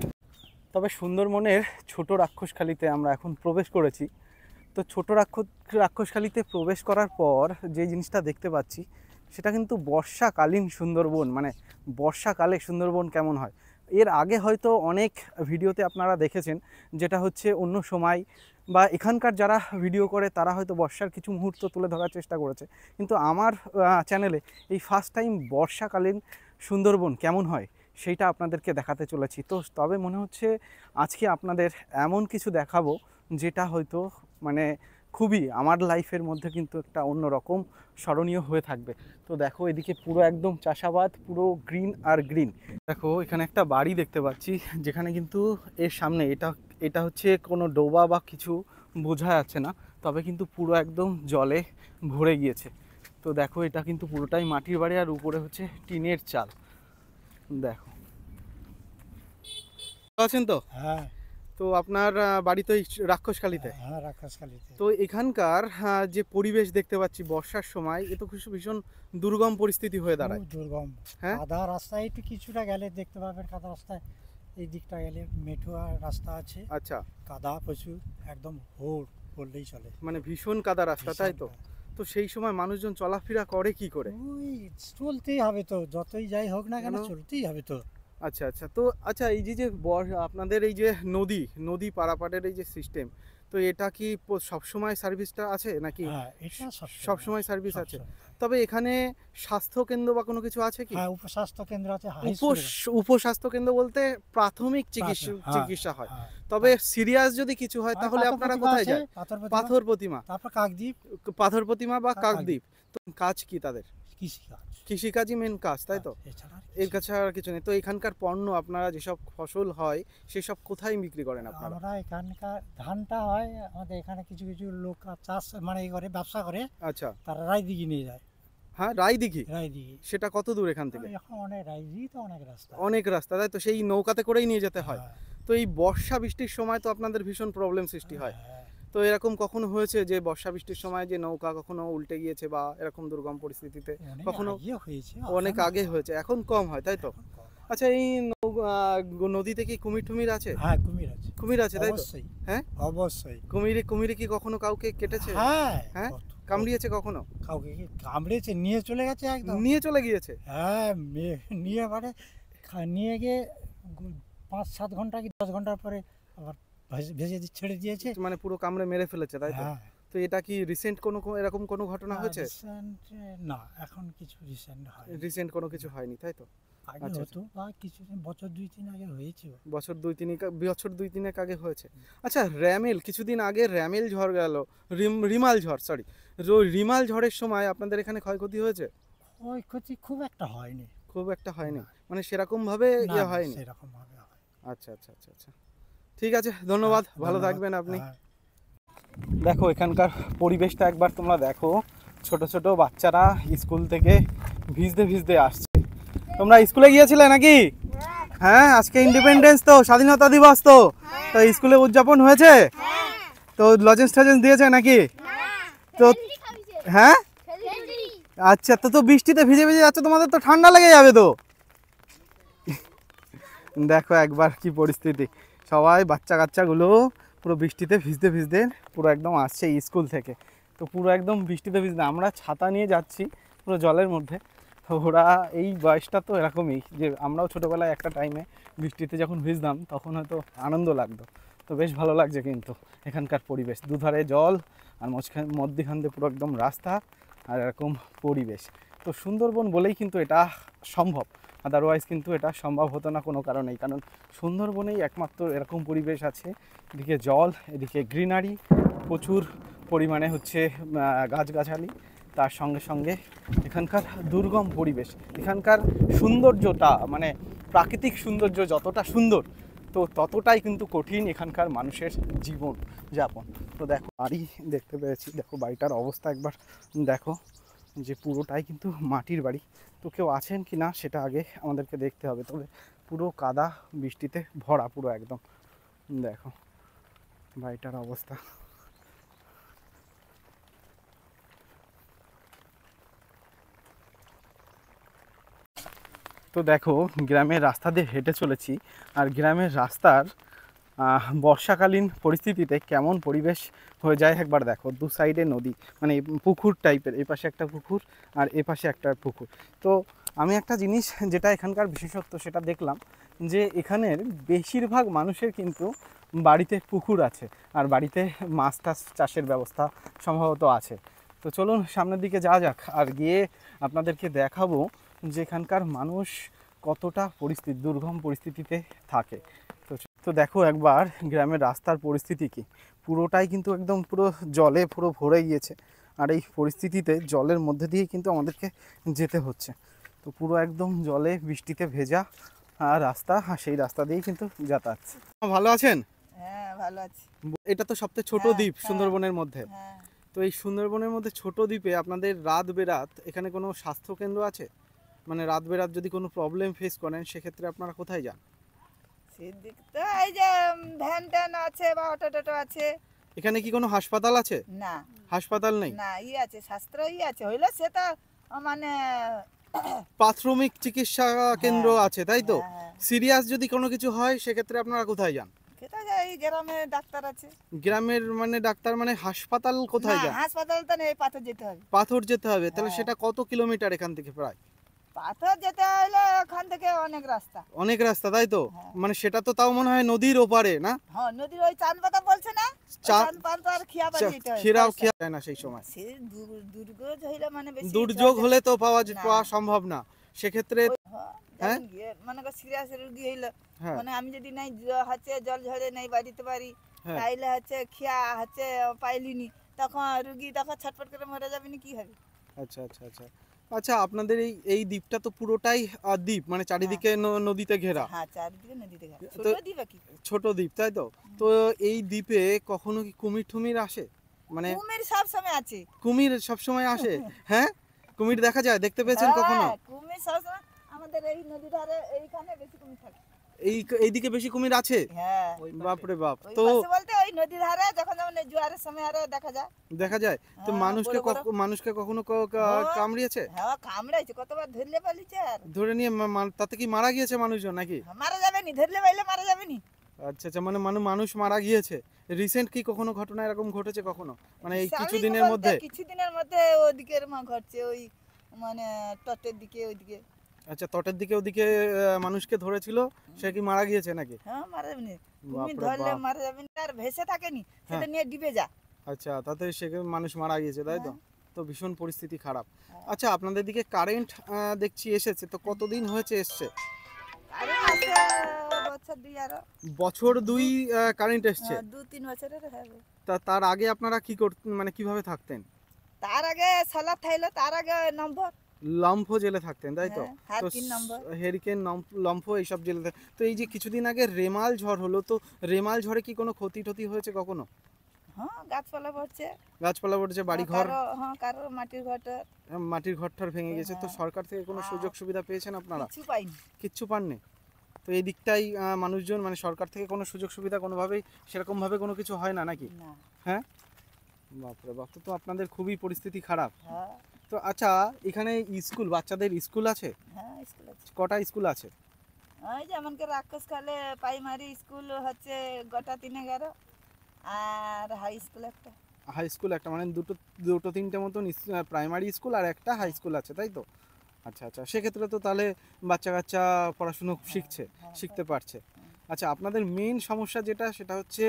তবে সুন্দরবনের ছোট রাক্ষসখালীতে আমরা এখন প্রবেশ করেছি। তো ছোট রাক্ষসখালীতে প্রবেশ করার পর যে জিনিসটা দেখতে পাচ্ছি, সেটা কিন্তু বর্ষাকালীন সুন্দরবন, মানে বর্ষাকালে সুন্দরবন কেমন হয়। এর আগে হয়তো অনেক ভিডিওতে আপনারা দেখেছেন, যেটা হচ্ছে অন্য সময় বা এখানকার যারা ভিডিও করে তারা হয়তো বর্ষার কিছু মুহূর্ত তুলে ধরার চেষ্টা করেছে। কিন্তু আমার চ্যানেলে এই ফার্স্ট টাইম বর্ষাকালীন সুন্দরবন কেমন হয় সেইটা আপনাদেরকে দেখাতে চলেছি। তো তবে মনে হচ্ছে আজকে আপনাদের এমন কিছু দেখাবো যেটা হয়তো মানে খুবই আমার লাইফের মধ্যে কিন্তু একটা অন্যরকম স্মরণীয় হয়ে থাকবে। তো দেখো এদিকে পুরো একদম চাষাবাদ, পুরো গ্রিন আর গ্রিন। দেখো এখানে একটা বাড়ি দেখতে পাচ্ছি, যেখানে কিন্তু এর সামনে এটা হচ্ছে কোনো ডোবা বা কিছু বোঝা যাচ্ছে না, তবে কিন্তু পুরো একদম জলে ভরে গিয়েছে। তো দেখো এটা কিন্তু পুরোটাই মাটির বাড়ি, আর উপরে হচ্ছে টিনের চাল। দেখো আছেন তো? হ্যাঁ। তো আপনার বাড়ি তো রাক্ষসখালীতে? হ্যাঁ, রাক্ষসখালীতে। তো এখানকার যে পরিবেশ দেখতে পাচ্ছি বর্ষার সময়, এ তো ভীষণ দুর্গম পরিস্থিতি হয়ে দাঁড়ায়। দুর্গম। হ্যাঁ, কাদা রাস্তায় একটু কিছুটা গেলে দেখতে পাবেন, কাদা রাস্তায় এই দিকটা গেলে মেঠুয়া রাস্তা আছে। আচ্ছা, কাদা প্রচুর, একদম হোড় বললেই চলে, মানে ভীষণ কাদা রাস্তা, তাই তো? তো সেই সময় মানুষজন চলাফেরা করে কি করে? ওই চলতেই হবে তো, যতই যাই হোক না কেন চলতেই হবে তো। আচ্ছা আচ্ছা। তো আচ্ছা, এই যে আপনাদের এই যে নদী পারাপারের এই যে সিস্টেম, তো এটা কি সবসময় সার্ভিসটা আছে নাকি? হ্যাঁ, এটা সবসময় সার্ভিস আছে। তবে এখানে স্বাস্থ্য কেন্দ্র বা কোনো কিছু আছে কি? হ্যাঁ, উপস্বাস্থ্য কেন্দ্র আছে। উপস্বাস্থ্য কেন্দ্র বলতে প্রাথমিক চিকিৎসা হয়। তবে সিরিয়াস যদি কিছু হয় তাহলে আপনারা কোথায় যান? পাথর প্রতিমা, তারপর কাকদ্বীপ, পাথর প্রতিমা বা কাকদ্বীপ। তো কাজ কি তাদের? কৃষিকাজই মেন কাজ, তাই তো? এর কাছে আর কিছু নেই। তো এখানকার পণ্য, আপনারা যেসব ফসল হয় সেসব কোথায় বিক্রি করেন আপনারা? আমরা এখানকার ধানটা হয় আমাদের এখানে, কিছু কিছু লোক চাষ মানে করে ব্যবসা করে। আচ্ছা, তারা রায়দিঘি নিয়ে যায়। হ্যাঁ, রায়দিঘি। সেটা কত দূর এখান থেকে? এখন অনেক রায়দিঘি তো অনেক রাস্তা, তাই তো? সেই নৌকাতে করেই নিয়ে যেতে হয়। তো এই বর্ষা বৃষ্টির সময় তো আপনাদের ভীষণ প্রবলেম সৃষ্টি হয়। তো এরকম কখনো হয়েছে যে বর্ষা বৃষ্টির সময় যে নৌকা কখনো উল্টে গিয়েছে বা এরকম দুর্গম পরিস্থিতিতে? কখনো অনেক আগে হয়েছে, এখন কম হয়, তাই তো? আচ্ছা, এই নদীতে কি কুমির আছে? হ্যাঁ, কুমির আছে, তাই তো? হ্যাঁ, অবশ্যই। কুমিরে কি কখনো কাউকে কেটেছে? হ্যাঁ, কামড়িয়েছে কখনো? কাউকে কামড়িয়েছে, নিয়ে চলে গেছে, একদম নিয়ে চলে গিয়েছে। হ্যাঁ, নিয়ে মানে নিয়ে গিয়ে 5-7 ঘন্টা কি 10 ঘন্টার পরে আবার ভেজে ছেড়ে দিয়েছে, মানে পুরো কামড়ে মেরে ফেলেছে, তাই তো? তো এটা কি রিসেন্ট এরকম কোনো ঘটনা হয়েছে? না, এখন কিছু রিসেন্ট কোনো কিছু হয়নি, তাই তো? আগে হতো বা কিছুদিন, বছর 2-3 আগে হয়েছে। বছর 2-3 আগে হয়েছে। আচ্ছা, কিছুদিন আগে র্যামেল ঝড় গেল, রিমাল ঝড়, সরি, রিমাল ঝড়ের সময় আপনাদের এখানে ক্ষয়ক্ষতি হয়েছে? ক্ষয়ক্ষতি খুব একটা হয়নি, মানে সেরকম ভাবে হয়নি। আচ্ছা আচ্ছা আচ্ছা আচ্ছা, ঠিক আছে, ধন্যবাদ, ভালো থাকবেন আপনি। দেখো এখানকার পরিবেশটা একবার তোমরা দেখো। ছোট ছোট বাচ্চারা স্কুল থেকে ভিজতে ভিজতে আসছে। তোমরা স্কুলে গিয়েছিলে নাকি? হ্যাঁ, আজকে ইন্ডিপেন্ডেন্স, তো স্বাধীনতা দিবস, তো স্কুলে উদযাপন হয়েছে? তো লজেন্স টজেন্স দিয়েছে নাকি? তো হ্যাঁ, আচ্ছা, তো বৃষ্টিতে ভিজে ভিজে যাচ্ছে, তোমাদের তো ঠান্ডা লেগে যাবে তো। দেখো একবার কি পরিস্থিতি, সবাই বাচ্চা কাচ্চাগুলো পুরো বৃষ্টিতে ভিজতে ভিজতে পুরো একদম আসছে স্কুল থেকে। তো পুরো একদম বৃষ্টিতে ভিজতে, আমরা ছাতা নিয়ে যাচ্ছি পুরো জলের মধ্যে। তো ওরা এই বয়সটা তো এরকমই, যে আমরাও ছোটোবেলায় একটা টাইমে বৃষ্টিতে যখন ভিজতাম তখন হয়তো আনন্দ লাগতো। তো বেশ ভালো লাগছে কিন্তু এখানকার পরিবেশ, দুধারে জল আর মধ্যখান দিয়ে পুরো একদম রাস্তা আর এরকম পরিবেশ। তো সুন্দরবন বলেই কিন্তু এটা সম্ভব, আদারওয়াইজ কিন্তু এটা সম্ভব হতো না কোনো কারণেই। কারণ সুন্দরবনেই একমাত্র এরকম পরিবেশ আছে, এদিকে জল, এদিকে গ্রিনারি, প্রচুর পরিমাণে হচ্ছে গাছগাছালি, তার সঙ্গে সঙ্গে এখানকার দুর্গম পরিবেশ, এখানকার সৌন্দর্যটা মানে প্রাকৃতিক সৌন্দর্য যতটা সুন্দর, তো ততটাই কিন্তু কঠিন এখানকার মানুষের জীবন যাপন। তো দেখো বাড়ি দেখতে পেয়েছি, দেখো বাড়িটার অবস্থা একবার দেখো, যে পুরোটাই কিন্তু মাটির বাড়ি। তো কেউ আছেন কি না সেটা আগে আমাদেরকে দেখতে হবে। তবে পুরো কাদা বৃষ্টিতে ভরা পুরো একদম, দেখো বাড়িটার অবস্থা। তো দেখো গ্রামের রাস্তা দিয়ে হেঁটে চলেছি, আর গ্রামের রাস্তার বর্ষাকালীন পরিস্থিতিতে কেমন পরিবেশ হয়ে যায় একবার দেখো। দু সাইডে নদী, মানে পুকুর টাইপের, এই পাশে একটা পুকুর আর এ পাশে একটা পুকুর। তো আমি একটা জিনিস যেটা এখানকার বিশেষত্ব সেটা দেখলাম, যে এখানের বেশিরভাগ মানুষের কিন্তু বাড়িতে পুকুর আছে, আর বাড়িতে মাছ টাছ চাষের ব্যবস্থা সম্ভবত আছে। তো চলুন সামনের দিকে যাওয়া যাক, আর গিয়ে আপনাদেরকে দেখাবো যে এখানকার মানুষ কতটা দুর্গম পরিস্থিতিতে থাকে। তো দেখো একবার গ্রামের রাস্তার পরিস্থিতি কি, পুরোটাই কিন্তু একদম পুরো জলে পুরো ভরে গিয়েছে, আর এই পরিস্থিতিতে জলের মধ্যে দিয়ে কিন্তু আমাদেরকে যেতে হচ্ছে। তো পুরো একদম জলে বৃষ্টিতে ভেজা আর রাস্তা, আর সেই রাস্তা দিয়েই কিন্তু যাতায়াত। ভালো আছেন? হ্যাঁ ভালো আছি। এটা তো সবচেয়ে ছোট হ্যাঁ, দ্বীপ হ্যাঁ। সুন্দরবনের মধ্যে। হ্যাঁ তো এই সুন্দরবনের মধ্যে ছোট দ্বীপে আপনাদের রাত বেরাত এখানে কোনো স্বাস্থ্য কেন্দ্র আছে? মানে রাত বেরাত যদি কোনো প্রবলেম ফেস করেন সেক্ষেত্রে আপনারা কোথায় যান? সেদিক তো এই যে ভ্যান ট্যান আছে বা অটো টোটো আছে। এখানে কি কোনো হাসপাতাল আছে? না হাসপাতাল নেই? না আছে শাস্ত্র আছে হইলো সেটা মানে প্রাথমিক চিকিৎসা কেন্দ্র আছে তাই তো? হ্যাঁ। সিরিয়াস যদি কোনো কিছু হয় সেক্ষেত্রে আপনারা কোথায় যান? সেটা এই গ্রামে ডাক্তার আছে। গ্রামের মানে ডাক্তার মানে হাসপাতাল কোথায় না, যান? হাসপাতাল তো নেই, পাথর যেতে হবে। পাথর যেতে হবে, তাহলে হ্যাঁ। সেটা কত কিলোমিটার এখান থেকে? প্রায় পাথর যেতে হলে ওখান থেকে অনেক রাস্তা। অনেক রাস্তা তাই তো? হ্যাঁ। মানে সেটা তো তাও মনে হয় নদীর ওপারে না? হ্যাঁ নদীর ওই চাঁদ পাতা বলছে না, চাঁদ পাতা আর খিয়া পানি যেতে হয়। খিরাও খেয়া যায় না সেই সময়। সে দুর্যোগ হইলে মানে বেশি দুর্যোগ হলে তো না। পাওয়া সম্ভব না সেক্ষেত্রে। হ্যাঁ? মানে সিরিয়াস রোগী হইলো, হ্যাঁ মানে আমি যদি নাই হচ্ছে জল ঝরে নাই বাড়িতে পারি, হ্যাঁ। তাইলে হচ্ছে খিয়া হচ্ছে পাইলিনি, তখন রুগী তখন ছটফট করে মরে যাবে না, কি হবে? আচ্ছা আচ্ছা আচ্ছা আচ্ছা, আপনাদের এই দ্বীপটা তো পুরোটাই দ্বীপ, মানে চারিদিকে নদীতে ঘেরা, হ্যাঁ চারিদিকে নদীতে ঘেরা, তো- ছোট দিবা কি ছোট দ্বীপ তাই তো? তো এই দ্বীপে কখনো কি কুমির টুমির আসে? মানে কুমির সব সময় আছে। কুমির সবসময় আসে? হ্যাঁ, কুমির দেখা যায়, দেখতে পেয়েছেন কখনো? হ্যাঁ, কুমির সব সময় আমাদের এই নদী ধারে এইখানে বেশি কুমির থাকে। এইদিকে বেশি কুমির আছে? হ্যাঁ বাপরে বাপ। ওই তো পাশে বলতে ওই নদী ধারে যখন যেমন এই জোয়ারের সময় আরে দেখা যায়। দেখা যায় তো হ্যাঁ, মানুষকে বড় বড়। মানুষকে কখনো হ্যাঁ। কামড়িয়েছে? হ্যাঁ কামড়াইছে, কতবার ধরলে পালিছে আর ধরে নিয়ে তাতে কি মারা গিয়েছে মানুষজন নাকি? মারা যাবে নি, ধরলে পাইলে মারা যাবে নি। আচ্ছা আচ্ছা, মানে মানুষ মারা গিয়েছে। রিসেন্ট কি কখনো ঘটনা এরকম ঘটেছে কখনো, মানে এই স্বাভাবিক কিছুদিনের বলতে মধ্যে? কিছুদিনের মধ্যে ওদিকের ঘটছে, ওই মানে তটের দিকে ওইদিকে। আচ্ছা, তটের দিকে ওদিকে মানুষকে ধরেছিল, সে কি মারা গিয়েছে নাকি? হ্যাঁ মারা যাবে নি, কুমির বাপরে ধরলে বাপ। মারা যাবে নি, আর ভেসে থাকেনি সেটা হ্যাঁ। নিয়ে ডিবে যা। আচ্ছা, তাতে সে মানুষ মারা গিয়েছে তাই তো? হ্যাঁ। তো ভীষণ পরিস্থিতি খারাপ। হ্যাঁ। আচ্ছা, আপনাদের দিকে কারেন্ট দেখছি এসেছে, তো কতদিন হয়েছে এসছে? আরে আছে বছর দুই আরো বছর দুই কারেন্ট এসছে? 2-3 বছরের হবে। তার আগে আপনারা কি করতেন, মানে কিভাবে থাকতেন? তার আগে সালা থাইলো, তার আগে নম্বর লম্ফ জেলে থাকতেন তাই তো? হ্যাঁ, তো হারকিন নম্বর। হেরিকেন লম্ফ এইসব জেলে তো এই যে কিছুদিন আগে রেমাল ঝড় হলো, তো রেমাল ঝড়ে কি কোনো ক্ষতি টতি হয়েছে কখনো? হ্যাঁ গাছপালা পড়ছে, গাছপালা পড়েছে, বাড়ি ঘর, কারো মাটির ঘরটা মাটির ঘরটার ভেঙে গেছে, তো হ্যাঁ। সরকার থেকে কোনো হ্যাঁ। সুযোগ সুবিধা পেয়েছেন আপনারা? কিছু পাইনি। কিচ্ছু পাননি? তো এই দিকটাই মানুষজন, মানে সরকার থেকে কোনো সুযোগ সুবিধা কোনোভাবেই সেরকমভাবে কোনো কিছু হয় না নাকি? না হ্যাঁ, বাপরে বাপ, তো আপনাদের খুবই পরিস্থিতি খারাপ। হ্যাঁ তো আচ্ছা, এখানে স্কুল, বাচ্চাদের স্কুল আছে? হ্যাঁ স্কুল আছে। কটা স্কুল আছে? ওই যেমন কি রাক্ষস খালে প্রাইমারি স্কুল হচ্ছে গোটা 3-11 আর হাই স্কুল একটা। হাই স্কুল একটা, মানে দুটো তিনটে মতন প্রাইমারি স্কুল আর একটা হাই স্কুল আছে, তাই তো? আচ্ছা আচ্ছা, সেক্ষেত্রে তো তাহলে বাচ্চা কাচ্চা পড়াশুনো শিখতে পারছে। আচ্ছা, আপনাদের মেন সমস্যা যেটা সেটা হচ্ছে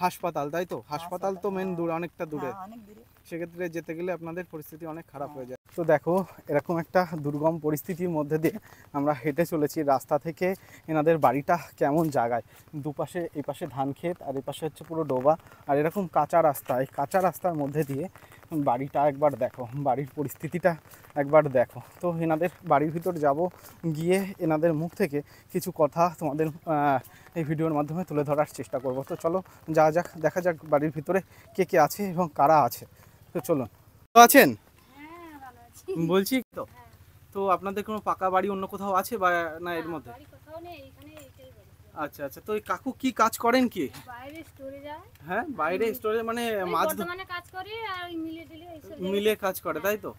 হাসপাতাল, তাই তো? হাসপাতাল তো মেন দূর, অনেকটা দূরে, হ্যাঁ, অনেক দূরে। সেক্ষেত্রে যেতে গেলে আপনাদের পরিস্থিতি অনেক খারাপ হয়ে যায়। তো দেখো, এরকম একটা দুর্গম পরিস্থিতির মধ্যে দিয়ে আমরা হেঁটে চলেছি। রাস্তা থেকে এনাদের বাড়িটা কেমন জায়গায়, দুপাশে, এই পাশে ধান ক্ষেত আর এই পাশে হচ্ছে পুরো ডোবা, আর এরকম কাঁচা রাস্তা। এই কাঁচা রাস্তার মধ্যে দিয়ে বাড়িটা একবার দেখো, বাড়ির পরিস্থিতিটা একবার দেখো। তো এনাদের বাড়ির ভিতর যাব, গিয়ে এনাদের মুখ থেকে কিছু কথা তোমাদের এই ভিডিওর মাধ্যমে তুলে ধরার চেষ্টা করব। তো চলো যাওয়া যাক, দেখা যাক বাড়ির ভিতরে কে কে আছে এবং কারা আছে। তো চলুন। তো আছেন? বলছি তো, তো আপনাদের কোনো পাকা বাড়ি অন্য কোথাও আছে বা না এর মধ্যে? আচ্ছা আচ্ছা, তো এই কাকু কি কাজ করেন কি? বাইরে স্টোরে যায়। হ্যাঁ, বাইরে স্টোরে, মানে মাছ বর্তমানে কাজ করে আর মিলে টিলে এইসব মিলে কাজ করে, তাই তো?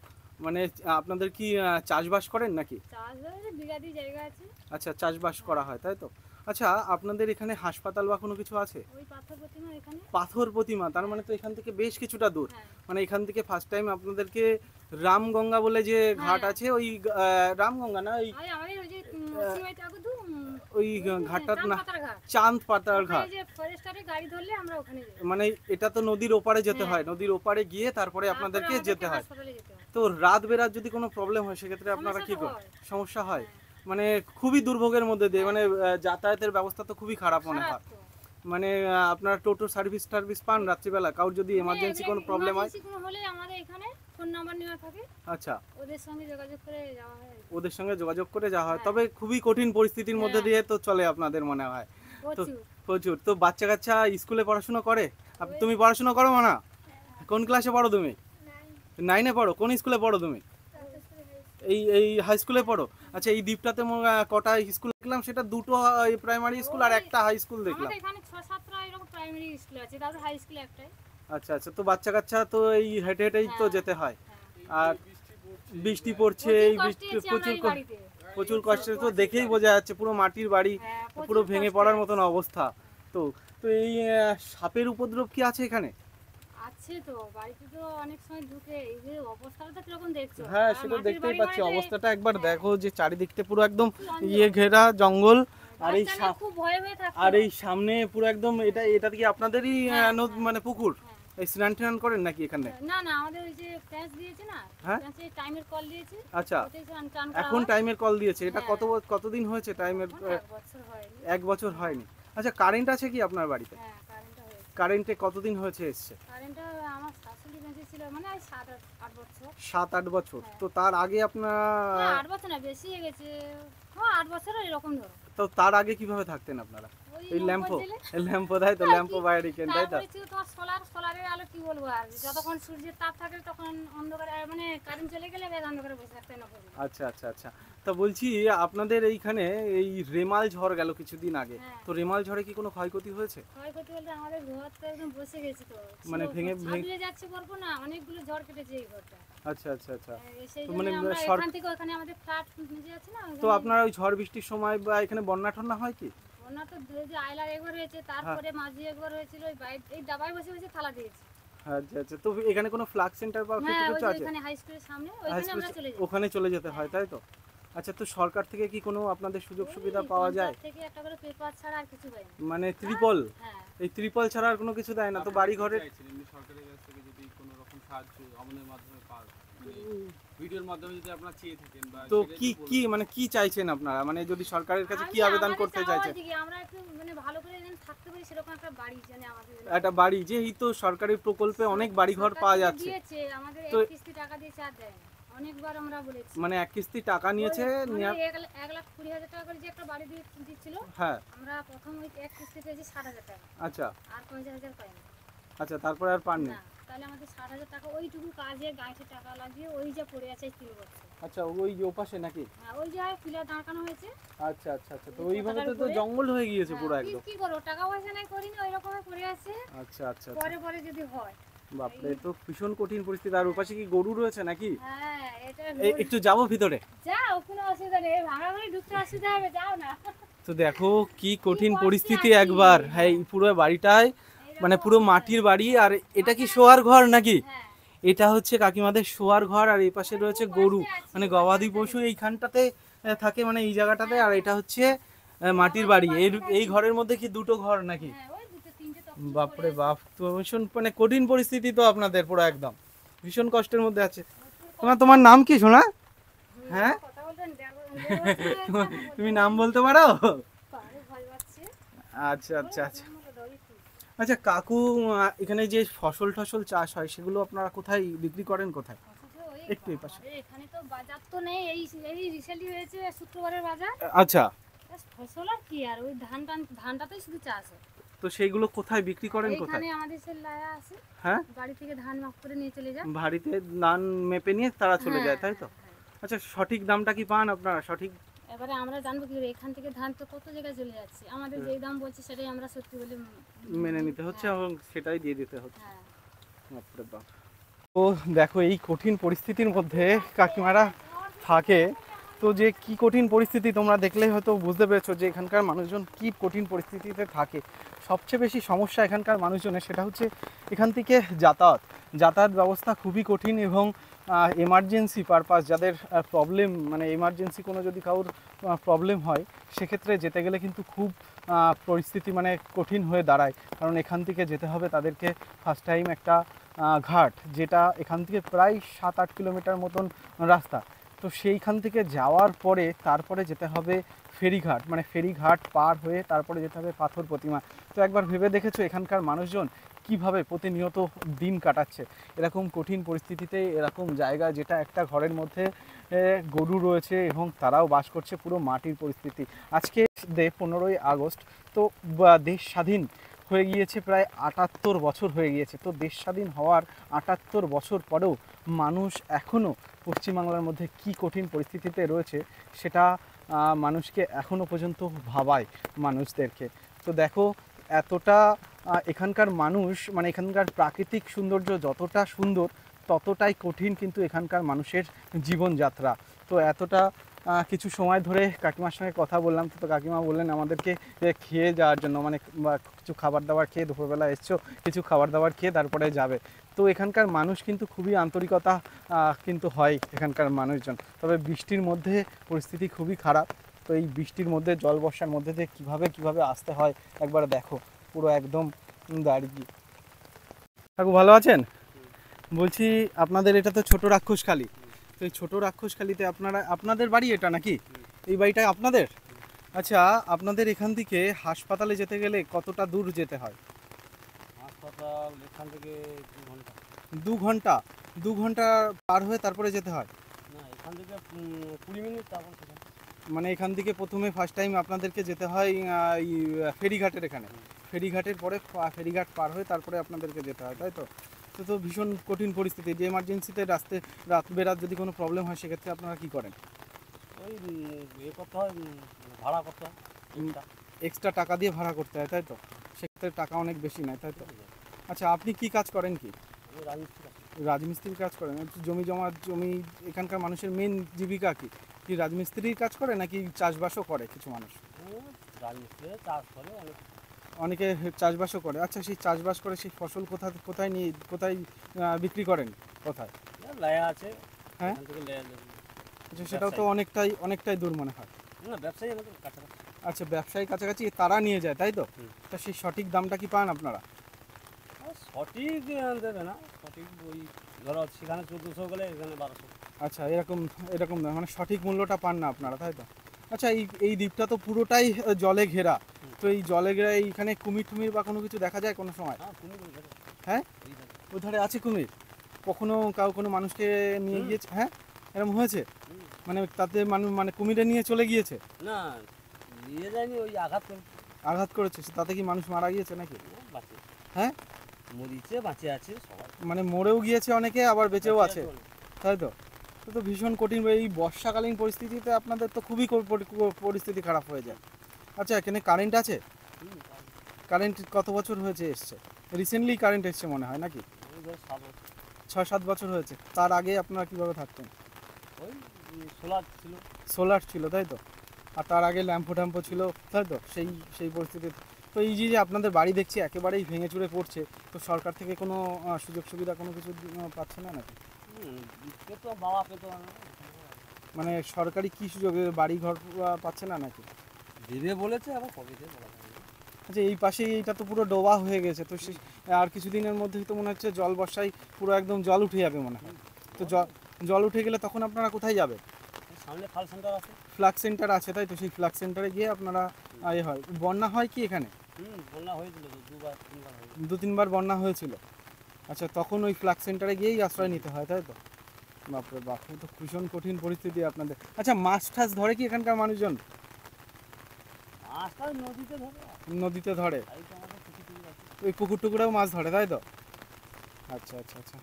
মানে আপনাদের কি চাষবাস করেন নাকি? চাষবাসের বিঘাদি জায়গা আছে। আচ্ছা, চাষবাস করা হয়, তাই তো? আচ্ছা, আপনাদের এখানে হাসপাতাল বা কোনো কিছু আছে? ওই পাথর প্রতিমা এখানে। পাথর প্রতিমা, তার মানে তো এখান থেকে বেশ কিছুটা দূর। হ্যাঁ। মানে এখান থেকে ফার্স্ট টাইম আপনাদেরকে রামগঙ্গা বলে যে ঘাট আছে, ওই রামগঙ্গা না, ওই ওই আমাদের ওই যে সিমাইতে আগু ওই ঘাটটার না, পাতার ঘাট। চাঁদ পাতার ঘাট। ওই যে ফরেস্টারে গাড়ি ধরলে আমরা ওখানে যাই। মানে এটা তো নদীর ওপারে যেতে হয়, নদীর ওপারে গিয়ে তারপরে আপনাদেরকে তারপরে যেতে হয়। হাসপাতালে যেতে হয়। তো রাত বেরাত যদি কোনো প্রবলেম হয় সেক্ষেত্রে আপনারা কি করেন? সমস্যা হয়, মানে খুবই দুর্ভোগের মধ্যে দিয়ে, মানে যাতায়াতের ব্যবস্থা তো খুবই খারাপ মনে হয়। খারাপ তো। মানে আপনারা টোটো সার্ভিস পান রাত্রিবেলা? কারোর যদি এমার্জেন্সি কোনো প্রবলেম হয়? emergency কোনো হলে আমাদের এখানে ফোন নাম্বার নেওয়া থাকে, আচ্ছা, ওদের সঙ্গে যোগাযোগ করে যাওয়া হয়। ওদের সঙ্গে যোগাযোগ করে যাওয়া হয়। তবে খুবই কঠিন পরিস্থিতির মধ্যে দিয়ে তো চলে আপনাদের মনে হয়। তো প্রচুর। প্রচুর। তো বাচ্চা কাচ্চা স্কুলে পড়াশোনা করে? তুমি পড়াশোনা করো না? কোন ক্লাসে পড়ো তুমি? 9-এ পড়ো? কোন স্কুলে পড়ো তুমি? এই হাই স্কুলে পড়ো? আচ্ছা, এই দ্বীপটাতে কটা স্কুল দেখলাম, সেটা দুটো প্রাইমারি স্কুল আর একটা হাই স্কুল দেখলাম। আমাদের এখানে 6-7টা এরকম প্রাইমারি স্কুল আছে, তারপর হাই স্কুল একটাই। আচ্ছা আচ্ছা, তো বাচ্চা কাচ্চা তো এই হেঁটে হেঁটেই তো যেতে হয়। আর বৃষ্টি পড়ছে, এই প্রচুর কষ্টে, তো দেখেই বোঝা যাচ্ছে পুরো মাটির বাড়ি, পুরো ভেঙে পড়ার মতন অবস্থা। তো তো এই সাপের উপদ্রব কি আছে এখানে? আছে তো, বাড়িতে তো অনেক সময় ঢুকে। এই যে অবস্থাটা কিরকম দেখছো? হ্যাঁ, আর সেটা মাটির দেখতেই বাড়ি পাচ্ছি। মানে অবস্থাটা একবার দেখো, যে চারিদিকটা পুরো একদম ঘেরা জঙ্গল, আর এই বাচ্চা নিয়ে খুব ভয়ে ভয়ে থাকতো। আর এই সামনে পুরো একদম, এটা কি আপনাদেরই মানে পুকুর? এই স্নান টান করেন নাকি এখানে? না না, আমাদের ওই যে প্যাঁচ দিয়েছে না, হ্যাঁ? প্যাঁচে টাইমের কল দিয়েছে। আচ্ছা, ওতেই টান করা এখন হয়। টাইমের কল দিয়েছে। এটা হ্যাঁ। কতদিন হয়েছে টাইমের? এখন 1 বছর হয়নি। 1 বছর হয়নি। আচ্ছা, কারেন্ট আছে কি আপনার বাড়িতে? হ্যাঁ, কারেন্টটা হয়েছে। কারেন্টে কতদিন হয়েছে এসছে? কারেন্টটা আমার শাশুড়ি বেঁচে ছিল মানে 7-8 বছর। 7-8 বছর। তো তার আগে আপনার, না 8 বছর না, বেশি হয়ে গেছে। হ্যাঁ 8 বছর এরকম ধরো। তো তার আগে কিভাবে থাকতেন আপনারা? এই ল্যাম্পো, তাই তো? ল্যাম্পো বাইরে কেন, তাই তো? তারপরে ছিল তোমার সোলারের আলো, কি বলবো আর, যতক্ষণ সূর্যের তাপ থাকে তখন অন্ধকারে, মানে কারেন্ট চলে গেলে বেশ অন্ধকারে বসে থাকতে না পারি। আচ্ছা আচ্ছা আচ্ছা, তা বলছি আপনাদের এইখানে এই রেমাল ঝড় গেল কিছুদিন আগে, হ্যাঁ। তো রেমাল ঝড়ে কি কোনো ক্ষয়ক্ষতি হয়েছে? ক্ষয়ক্ষতি বলতে আমাদের ঘর তো একদম বসে গেছে তো, মানে ভেঙে ছাদুয়ে যাচ্ছে বলবো না, অনেকগুলো ঝড় কেটেছে এই ঘরটা। আচ্ছা আচ্ছা আচ্ছা, সেই তো জন্য মানে আমরা সর- এখান থেকে ওখানে আমাদের ফ্ল্যাট নিচে আছে না, তো আপনার ওই ঝড় বৃষ্টির সময় বা এখানে বন্যা টন্যা হয় কি? ওনা তো যে আইলার একবার হয়েছে, তারপরে মাঝে একবার হয়েছিল, ওই বাইরে এই দাবায় বসে বসে থালা দিয়েছে। আচ্ছা আচ্ছা, তো এখানে কোনো ফ্লাগ সেন্টার বা কিছু হ্যাঁ, ওই কিছু যে আছে? এখানে হাই স্কুলের সামনে, ওইখানে আমরা চলে যাই। ওখানে চলে যেতে হয়, তাই তো? আচ্ছা, তো সরকার থেকে কি কোনো আপনাদের সুযোগ সুবিধা পাওয়া যায়? পঞ্চায়েত থেকে একটা করে পেপার ছাড়া আর কিছু হয় না। মানে ত্রিপল, হ্যাঁ, এই ত্রিপল ছাড়া আর কোনো কিছু দেয় না? তো বাড়ি ঘরে সরকারের কাছ থেকে যদি কোনো রকম সাহায্য আমাদের মাধ্যমে পান, ভিডিওর মাধ্যমে যদি আপনারা চেয়ে থাকেন, বা তো কি মানে কি চাইছেন আপনারা? মানে যদি সরকারের কাছে কি আবেদন আমাদের করতে চাওয়া চাইছেন? ওইদিকে, আমরা একটু মানে ভালো করে যেন থাকতে পারি, সেরকম একটা বাড়ি যেন আমাদের জন্য। একটা বাড়ি, যেই তো সরকারি প্রকল্পে অনেক বাড়িঘর সরকার পাওয়া থেকে যাচ্ছে, দিয়েছে, আমাদের তো- 1 কিস্তি টাকা দিয়েছে আর দেয় না। অনেকবার আমরা বলেছি। মানে এক কিস্তি টাকা নিয়েছে, মানে 1,20,000 টাকা করে যে একটা বাড়ি দিচ্ছিল, হ্যাঁ আমরা প্রথম ওই এক কিস্তি পেয়েছি 60,000 টাকা, আচ্ছা আর 50,000 পাইনি। আচ্ছা, তারপরে আর পাননি? না, তাহলে আমাদের 60,000 টাকা ওইটুকু কাজে গাঁঠে টাকা লাগিয়ে ওই যে পড়ে আছে 3 বছর। আচ্ছা, ওই ওপাশে নাকি? হ্যাঁ, ওই যে পিলার দাঁড়ানো হয়েছে। আচ্ছা আচ্ছা আচ্ছা, তো ওইভাবে তো জঙ্গল হয়ে গিয়েছে পুরো হ্যাঁ, একদম। কি করবো, টাকা পয়সা নাই, করি না, ওই রকম পড়ে আছে। আচ্ছা আচ্ছা আচ্ছা, পরে পরে যদি হয়, বাপরে, তো ভীষণ কঠিন পরিস্থিতি। আর ওপাশে কি গরু রয়েছে নাকি? হ্যাঁ এটা একটু যাবো ভিতরে। যাও, কোনো অসুবিধা নেই, ভাঙা ভাঙি ঢুকতে অসুবিধা হবে, যাও না। তো দেখো কি কঠিন পরিস্থিতি একবার। হ্যাঁ, এই পুরো বাড়িটায় মানে পুরো মাটির বাড়ি। আর এটা কি শোয়ার ঘর নাকি? হ্যাঁ এটা হচ্ছে কাকিমাদের শোয়ার ঘর। আর এই পাশে রয়েছে গরু, মানে গবাদি পশু এইখানটাতে থাকে, মানে এই জায়গাটাতে। আর এটা হচ্ছে মাটির বাড়ি। এই ঘরের মধ্যে কি দুটো ঘর নাকি? হ্যাঁ, ওই দুটো তিনটে তো বাপরে বাপ, তো ভীষণ মানে কঠিন পরিস্থিতি তো আপনাদের পুরো একদম ভীষণ কষ্টের মধ্যে আছে। তোমার নাম কি সোনা? হ্যাঁ, কথা বলতেন তুমি নাম বলতে পারো? ভয় পাচ্ছে। আচ্ছা আচ্ছা আচ্ছা আচ্ছা কাকু, এখানে যে ফসল টসল চাষ হয় সেগুলো আপনারা কোথায় বিক্রি করেন, কোথায়? একটু এই পাশে। এখানে তো বাজার তো নেই, এই রিসেন্টলি হয়েছে শুক্রবারের বাজার। আচ্ছা, ফসল আর কি, আর ওই ধানটাতেই শুধু চাষ হয়। তো সেইগুলো কোথায় বিক্রি করেন, কোথায়? এখানে আমাদের সে লায়া আছে, হ্যাঁ, বাড়ি থেকে ধান মাপ করে নিয়ে চলে যায়। ভারীতে ধান মেপে নিয়ে তারা চলে যায়, তাই তো? হ্যাঁ। আচ্ছা, সঠিক দামটা কি পান আপনারা? সঠিক এবারে আমরা জানবো কি করে, এখান থেকে ধান তো কত জায়গায় চলে যাচ্ছে, আমাদের যেই দাম বলছে সেটাই আমরা সত্যি বলে মেনে নিতে হচ্ছে এবং সেটাই দিয়ে দিতে হচ্ছে। হ্যাঁ। বাপরে বাপ। তো দেখো এই কঠিন পরিস্থিতির মধ্যে কাকিমারা থাকে। তো যে কি কঠিন পরিস্থিতি তোমরা দেখলে হয়তো বুঝতে পেরেছো যে এখানকার মানুষজন কি কঠিন পরিস্থিতিতে থাকে। সবচেয়ে বেশি সমস্যা এখানকার মানুষজনের সেটা হচ্ছে এখান থেকে যাতায়াত ব্যবস্থা খুবই কঠিন। এবং এমার্জেন্সি পারপাস যাদের প্রবলেম, মানে এমার্জেন্সি কোনো যদি কারোর প্রবলেম হয় সেক্ষেত্রে যেতে গেলে কিন্তু খুব পরিস্থিতি মানে কঠিন হয়ে দাঁড়ায়। কারণ এখান থেকে যেতে হবে তাদেরকে ফার্স্ট টাইম একটা ঘাট, যেটা এখান থেকে প্রায় 7-8 কিলোমিটার মতন রাস্তা। তো সেইখান থেকে যাওয়ার পরে তারপরে যেতে হবে ফেরিঘাট, মানে ফেরিঘাট পার হয়ে তারপরে যেতে হবে পাথর প্রতিমা। তো একবার ভেবে দেখেছো এখানকার মানুষজন কিভাবে প্রতিনিয়ত দিন কাটাচ্ছে এরকম কঠিন পরিস্থিতিতে, এরকম জায়গা যেটা একটা ঘরের মধ্যে গরু রয়েছে এবং তারাও বাস করছে পুরো মাটির পরিস্থিতি। আজকে 15ই আগস্ট, তো দেশ স্বাধীন হয়ে গিয়েছে, প্রায় 78 বছর হয়ে গিয়েছে। তো দেশ স্বাধীন হওয়ার 78 বছর পরেও মানুষ এখনও পশ্চিমবাংলার মধ্যে কি কঠিন পরিস্থিতিতে রয়েছে সেটা মানুষকে এখনও পর্যন্ত ভাবায় মানুষদেরকে। তো দেখো এতটা এখানকার মানুষ, মানে এখানকার প্রাকৃতিক সৌন্দর্য যতটা সুন্দর ততটাই কঠিন কিন্তু এখানকার মানুষের জীবনযাত্রা। তো এতটা কিছু সময় ধরে কাকিমার সঙ্গে কথা বললাম। তো কাকিমা বললেন আমাদেরকে খেয়ে যাওয়ার জন্য, মানে কিছু খাবার দাবার খেয়ে, দুপুরবেলা এসছো কিছু খাবার দাবার খেয়ে তারপরে যাবে। তো এখানকার মানুষ কিন্তু খুবই আন্তরিকতা কিন্তু হয় এখানকার মানুষজন। তবে বৃষ্টির মধ্যে পরিস্থিতি খুবই খারাপ। তো এই বৃষ্টির মধ্যে জল বর্ষার মধ্যে দিয়ে কীভাবে আসতে হয় একবার দেখো, পুরো একদম দাঁড়িয়ে। কাকু ভালো আছেন? বলছি আপনাদের এটা তো ছোট রাক্ষসখালী। তো এই ছোট রাক্ষসখালীতে আপনাদের বাড়ি এটা নাকি? এই বাড়িটা আপনাদের? আচ্ছা, আপনাদের এখান থেকে হাসপাতালে যেতে গেলে কতটা দূর যেতে হয়? হাসপাতাল এখান থেকে 2 ঘন্টা। 2 ঘন্টা? 2 ঘন্টা পার হয়ে তারপরে যেতে হয়? না, এখান থেকে 20 মিনিট, তারপর সেখানে। মানে এখান থেকে প্রথমে ফার্স্ট টাইম আপনাদেরকে যেতে হয় এই ফেরিঘাটের এখানে, ফেরিঘাটের পরে ফেরিঘাট পার হয়ে তারপরে আপনাদেরকে যেতে হয়, তাই তো? তো ভীষণ কঠিন পরিস্থিতি। যে এমার্জেন্সিতে রাত বেরাত যদি কোনো প্রবলেম হয় সেক্ষেত্রে আপনারা কী করেন? ওই করতে হয়, ভাড়া করতে হয়, এক্সট্রা টাকা দিয়ে ভাড়া করতে হয়, তাই তো? সেক্ষেত্রে টাকা অনেক বেশি নেয়, তাই তো? আচ্ছা, আপনি কি কাজ করেন? কি রাজমিস্ত্রির কাজ করেন? জমি এখানকার মানুষের মেন জীবিকা কি রাজমিস্ত্রির কাজ করে নাকি চাষবাসও করে কিছু মানুষ? রাজমিস্ত্রি চাষ করে, অনেকে চাষবাসও করে। আচ্ছা, সেই চাষবাস করে সেই ফসল কোথায় বিক্রি করেন? কোথায় লায়া আছে? হ্যাঁ, আচ্ছা, সেটাও তো অনেকটাই দূর মনে হয়। না, ব্যবসায়ী আমাদের কাছাকাছি। আচ্ছা, ব্যবসায়ী কাছাকাছি, তারা নিয়ে যায়, তাই তো? তা সেই সঠিক দামটা কি পান আপনারা? সঠিক দেবে না, সঠিক ওই ধরো সেখানে 1400 গেলে এখানে 1200। আচ্ছা, এরকম দাম, মানে সঠিক মূল্যটা পান না আপনারা, তাই তো? আচ্ছা, এই দ্বীপটা তো পুরোটাই জলে ঘেরা। তো এই জলে ঘেরা এইখানে কুমির বা কোনো কিছু দেখা যায় কোনো সময়? হ্যাঁ, ওই ধারে আছে কুমির? কখনো কোনো মানুষকে নিয়ে গিয়েছে? হ্যাঁ, এরকম হয়েছে? মানে তাতে মানে কুমিরে নিয়ে চলে গিয়েছে? না, নিয়ে যায়নি, ওই আঘাত করেছে। তাতে কি মানুষ মারা গিয়েছে নাকি? হ্যাঁ, মরিছে, বাঁচে আছে সবাই, মানে মরেও গিয়েছে অনেকে, আবার বেঁচেও আছে, তাই তো? তো ভীষণ কঠিন। এই বর্ষাকালীন পরিস্থিতিতে আপনাদের তো খুবই পরিস্থিতি খারাপ হয়ে যায়। আচ্ছা, এখানে কারেন্ট আছে? কারেন্ট কত বছর হয়েছে এসছে? রিসেন্টলি কারেন্ট এসছে মনে হয় নাকি? 6-7 বছর হয়েছে। তার আগে আপনারা কিভাবে থাকতেন? ওই সোলার ছিল। সোলার ছিল তাই তো, আর তার আগে ল্যাম্পো ট্যাম্পো ছিল তাই তো, সেই পরিস্থিতি। তো এই যে আপনাদের বাড়ি দেখছি একেবারেই ভেঙে চুরে পড়ছে, তো সরকার থেকে কোনো সুযোগ সুবিধা কোনো কিছু পাচ্ছে না নাকি? পেতো, বাবা পেতো না। মানে সরকারি কি সুযোগ, বাড়ি ঘর পাচ্ছে না নাকি? দেবে বলেছে, আবার কবে দেবে বলা যায় না। আচ্ছা, এই পাশে এইটা তো পুরো ডোবা হয়ে গেছে, তো আর কিছুদিনের মধ্যেই তো মনে হচ্ছে জল বর্ষায় পুরো একদম জল উঠে যাবে মনে হয়। তো জল উঠে গেলে তখন আপনারা কোথায় যাবে? সামনে ফাল সেন্টার আছে। ফ্লাগ সেন্টার আছে তাই তো, সেই ফ্লাগ সেন্টারে গিয়ে আপনারা এ হয়। বন্যা হয় কি এখানে? বন্যা হয়েছিল তো, 2-3 বার হয়েছিল। 2-3 বার বন্যা হয়েছিল। আচ্ছা, তখন ওই ফ্লাগ সেন্টারে গিয়েই আশ্রয় নিতে হয় তাই তো? বাপরে বাপ, তো ভীষণ কঠিন পরিস্থিতি আপনাদের। আচ্ছা, মাছ টাছ ধরে কি এখানকার মানুষজন? মাছটা নদীতে ধরে, নদীতে ধরে, এই তো আমাদের পুকুর টুকুর আছে। ওই পুকুর টুকুরেও মাছ ধরে তাই তো? আচ্ছা আচ্ছা আচ্ছা।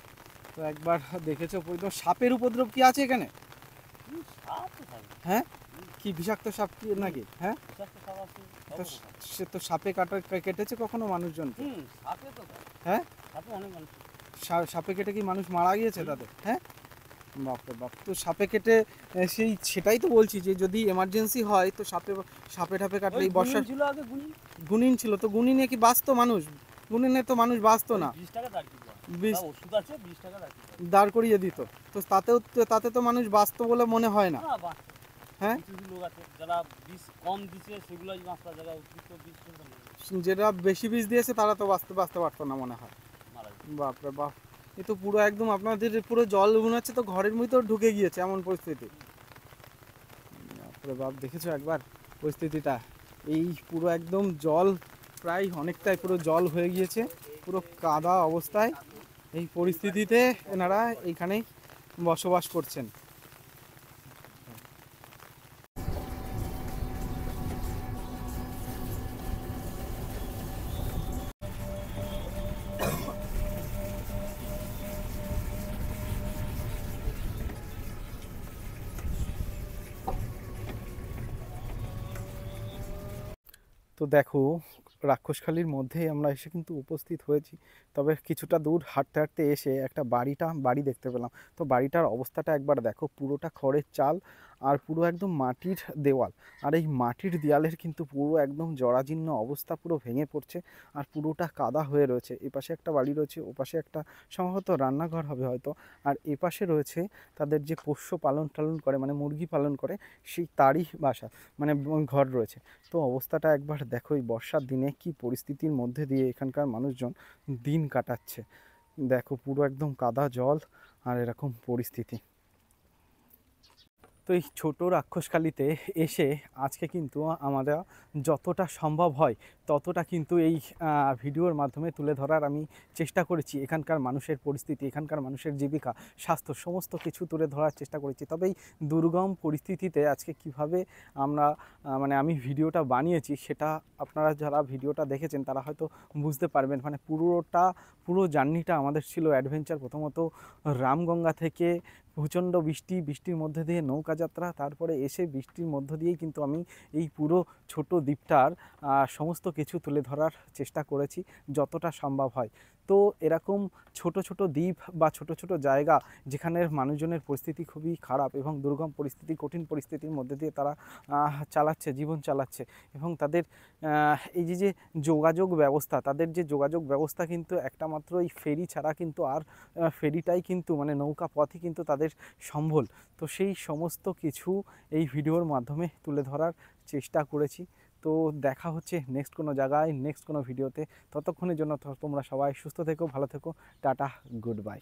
তো একবার দেখেছো তো সাপের উপদ্রব কি আছে এখানে? সাপ তো থাকে। হ্যাঁ, কি বিষাক্ত সাপ কি নাকি? হ্যাঁ, বিষাক্ত সাপ আছে। তো সে তো সাপে কেটেছে কখনো মানুষজন? সাপে তো থাকে। হ্যাঁ, সাপে অনেক মানুষ। সাপে কেটে কি মানুষ মারা গিয়েছে তাদের? হ্যাঁ, বাপরে বাপ। তো সাপে কেটে সেটাই তো বলছি যে যদি এমার্জেন্সি হয় তো সাপে ঠাপে কাটলে এই বর্ষার ছিল আগে গুনি। গুনিন ছিল, তো গুনিনে কি বাঁচতো মানুষ? গুনিনে তো মানুষ বাঁচতো না। 20 টাকা দাঁড় কি দেওয়া। 20 ওষুধ আছে, 20 টাকা দাঁড় কি দেওয়া। দাঁড় করিয়ে দিত, তো তাতে তো মানুষ বাঁচতো বলে মনে হয় না। না, বাহ। হ্যাঁ, কিছু লোক আছে যারা বিষ কম দিচ্ছে, সেগুলোই বাঁচতে জায়গা অতিরিক্ত বিষ করে যেটা বেশি বীজ দিয়েছে তারা তো বাঁচতে পারতো না মনে হয়। মারা যায়। বাপরে বাপ, এ তো পুরো একদম আপনাদের পুরো জল মনে হচ্ছে তো ঘরের মধ্যেও ঢুকে গিয়েছে এমন পরিস্থিতি। বাপরে বাপ, দেখেছো একবার পরিস্থিতিটা? এই পুরো একদম জল, প্রায় অনেকটাই পুরো জল হয়ে গিয়েছে, পুরো কাদা অবস্থায়। এই পরিস্থিতিতে এনারা এইখানেই বসবাস করছেন। তো দেখো, রাক্ষসখালির মধ্যেই আমরা এসে কিন্তু উপস্থিত হয়েছি। তবে কিছুটা দূর হাঁটতে হাঁটতে এসে একটা বাড়ি দেখতে পেলাম। তো বাড়িটার অবস্থাটা একবার দেখো, পুরোটা খড়ের চাল আর পুরো একদম মাটির দেওয়াল। আর এই মাটির দেওয়ালের কিন্তু পুরো একদম জরাজীর্ণ অবস্থা, পুরো ভেঙে পড়ছে আর পুরোটা কাদা হয়ে রয়েছে। এপাশে একটা বাড়ি রয়েছে, ওপাশে একটা সম্ভবত রান্নাঘর হবে হয়তো, আর এপাশে রয়েছে তাদের যে পোষ্য পালন করে, মানে মুরগি পালন করে, সেই তারই বাসা, মানে ঘর রয়েছে। তো অবস্থাটা একবার দেখো, এই বর্ষার দিনে কি পরিস্থিতির মধ্যে দিয়ে এখানকার মানুষজন দিন কাটাচ্ছে। দেখো, পুরো একদম কাদা জল আর এরকম পরিস্থিতি। তো এই ছোটো রাক্ষসখালিতে এসে আজকে কিন্তু আমরা যতটা সম্ভব হয় ততটা কিন্তু এই ভিডিওর মাধ্যমে তুলে ধরার আমি চেষ্টা করেছি। এখানকার মানুষের পরিস্থিতি, এখানকার মানুষের জীবিকা, স্বাস্থ্য, সমস্ত কিছু তুলে ধরার চেষ্টা করেছি। তবে এই দুর্গম পরিস্থিতিতে আজকে কিভাবে আমরা মানে আমি ভিডিওটা বানিয়েছি সেটা আপনারা যারা ভিডিওটা দেখেছেন তারা হয়তো বুঝতে পারবেন। মানে পুরো জার্নিটা আমাদের ছিল অ্যাডভেঞ্চার। প্রথমত রামগঙ্গা থেকে প্রচণ্ড বৃষ্টির মধ্যে দিয়ে নৌকা যাত্রা, তারপরে এসে বৃষ্টির মধ্য দিয়েই কিন্তু আমি এই পুরো ছোট দ্বীপটার সমস্ত কিছু তুলে ধরার চেষ্টা করেছি যতটা সম্ভব হয়। তো এরকম ছোট ছোট দ্বীপ বা ছোট ছোট জায়গা যেখানের মানুষজনের পরিস্থিতি খুবই খারাপ এবং দুর্গম পরিস্থিতি, কঠিন পরিস্থিতির মধ্যে দিয়ে তারা জীবন চালাচ্ছে এবং তাদের এই যে যোগাযোগ ব্যবস্থা, তাদের যে যোগাযোগ ব্যবস্থা কিন্তু একটা মাত্র এই ফেরি ছাড়া কিন্তু আর ফেরিটাই কিন্তু মানে নৌকা পথই কিন্তু তাদের সম্বল। তো সেই সমস্ত কিছু এই ভিডিওর মাধ্যমে তুলে ধরার চেষ্টা করেছি। তো দেখা হচ্ছে নেক্সট কোনো জায়গায়, নেক্সট কোনো ভিডিওতে। ততক্ষণের জন্য তোমরা সবাই সুস্থ থেকো, ভালো থেকো, টাটা, গুড বাই।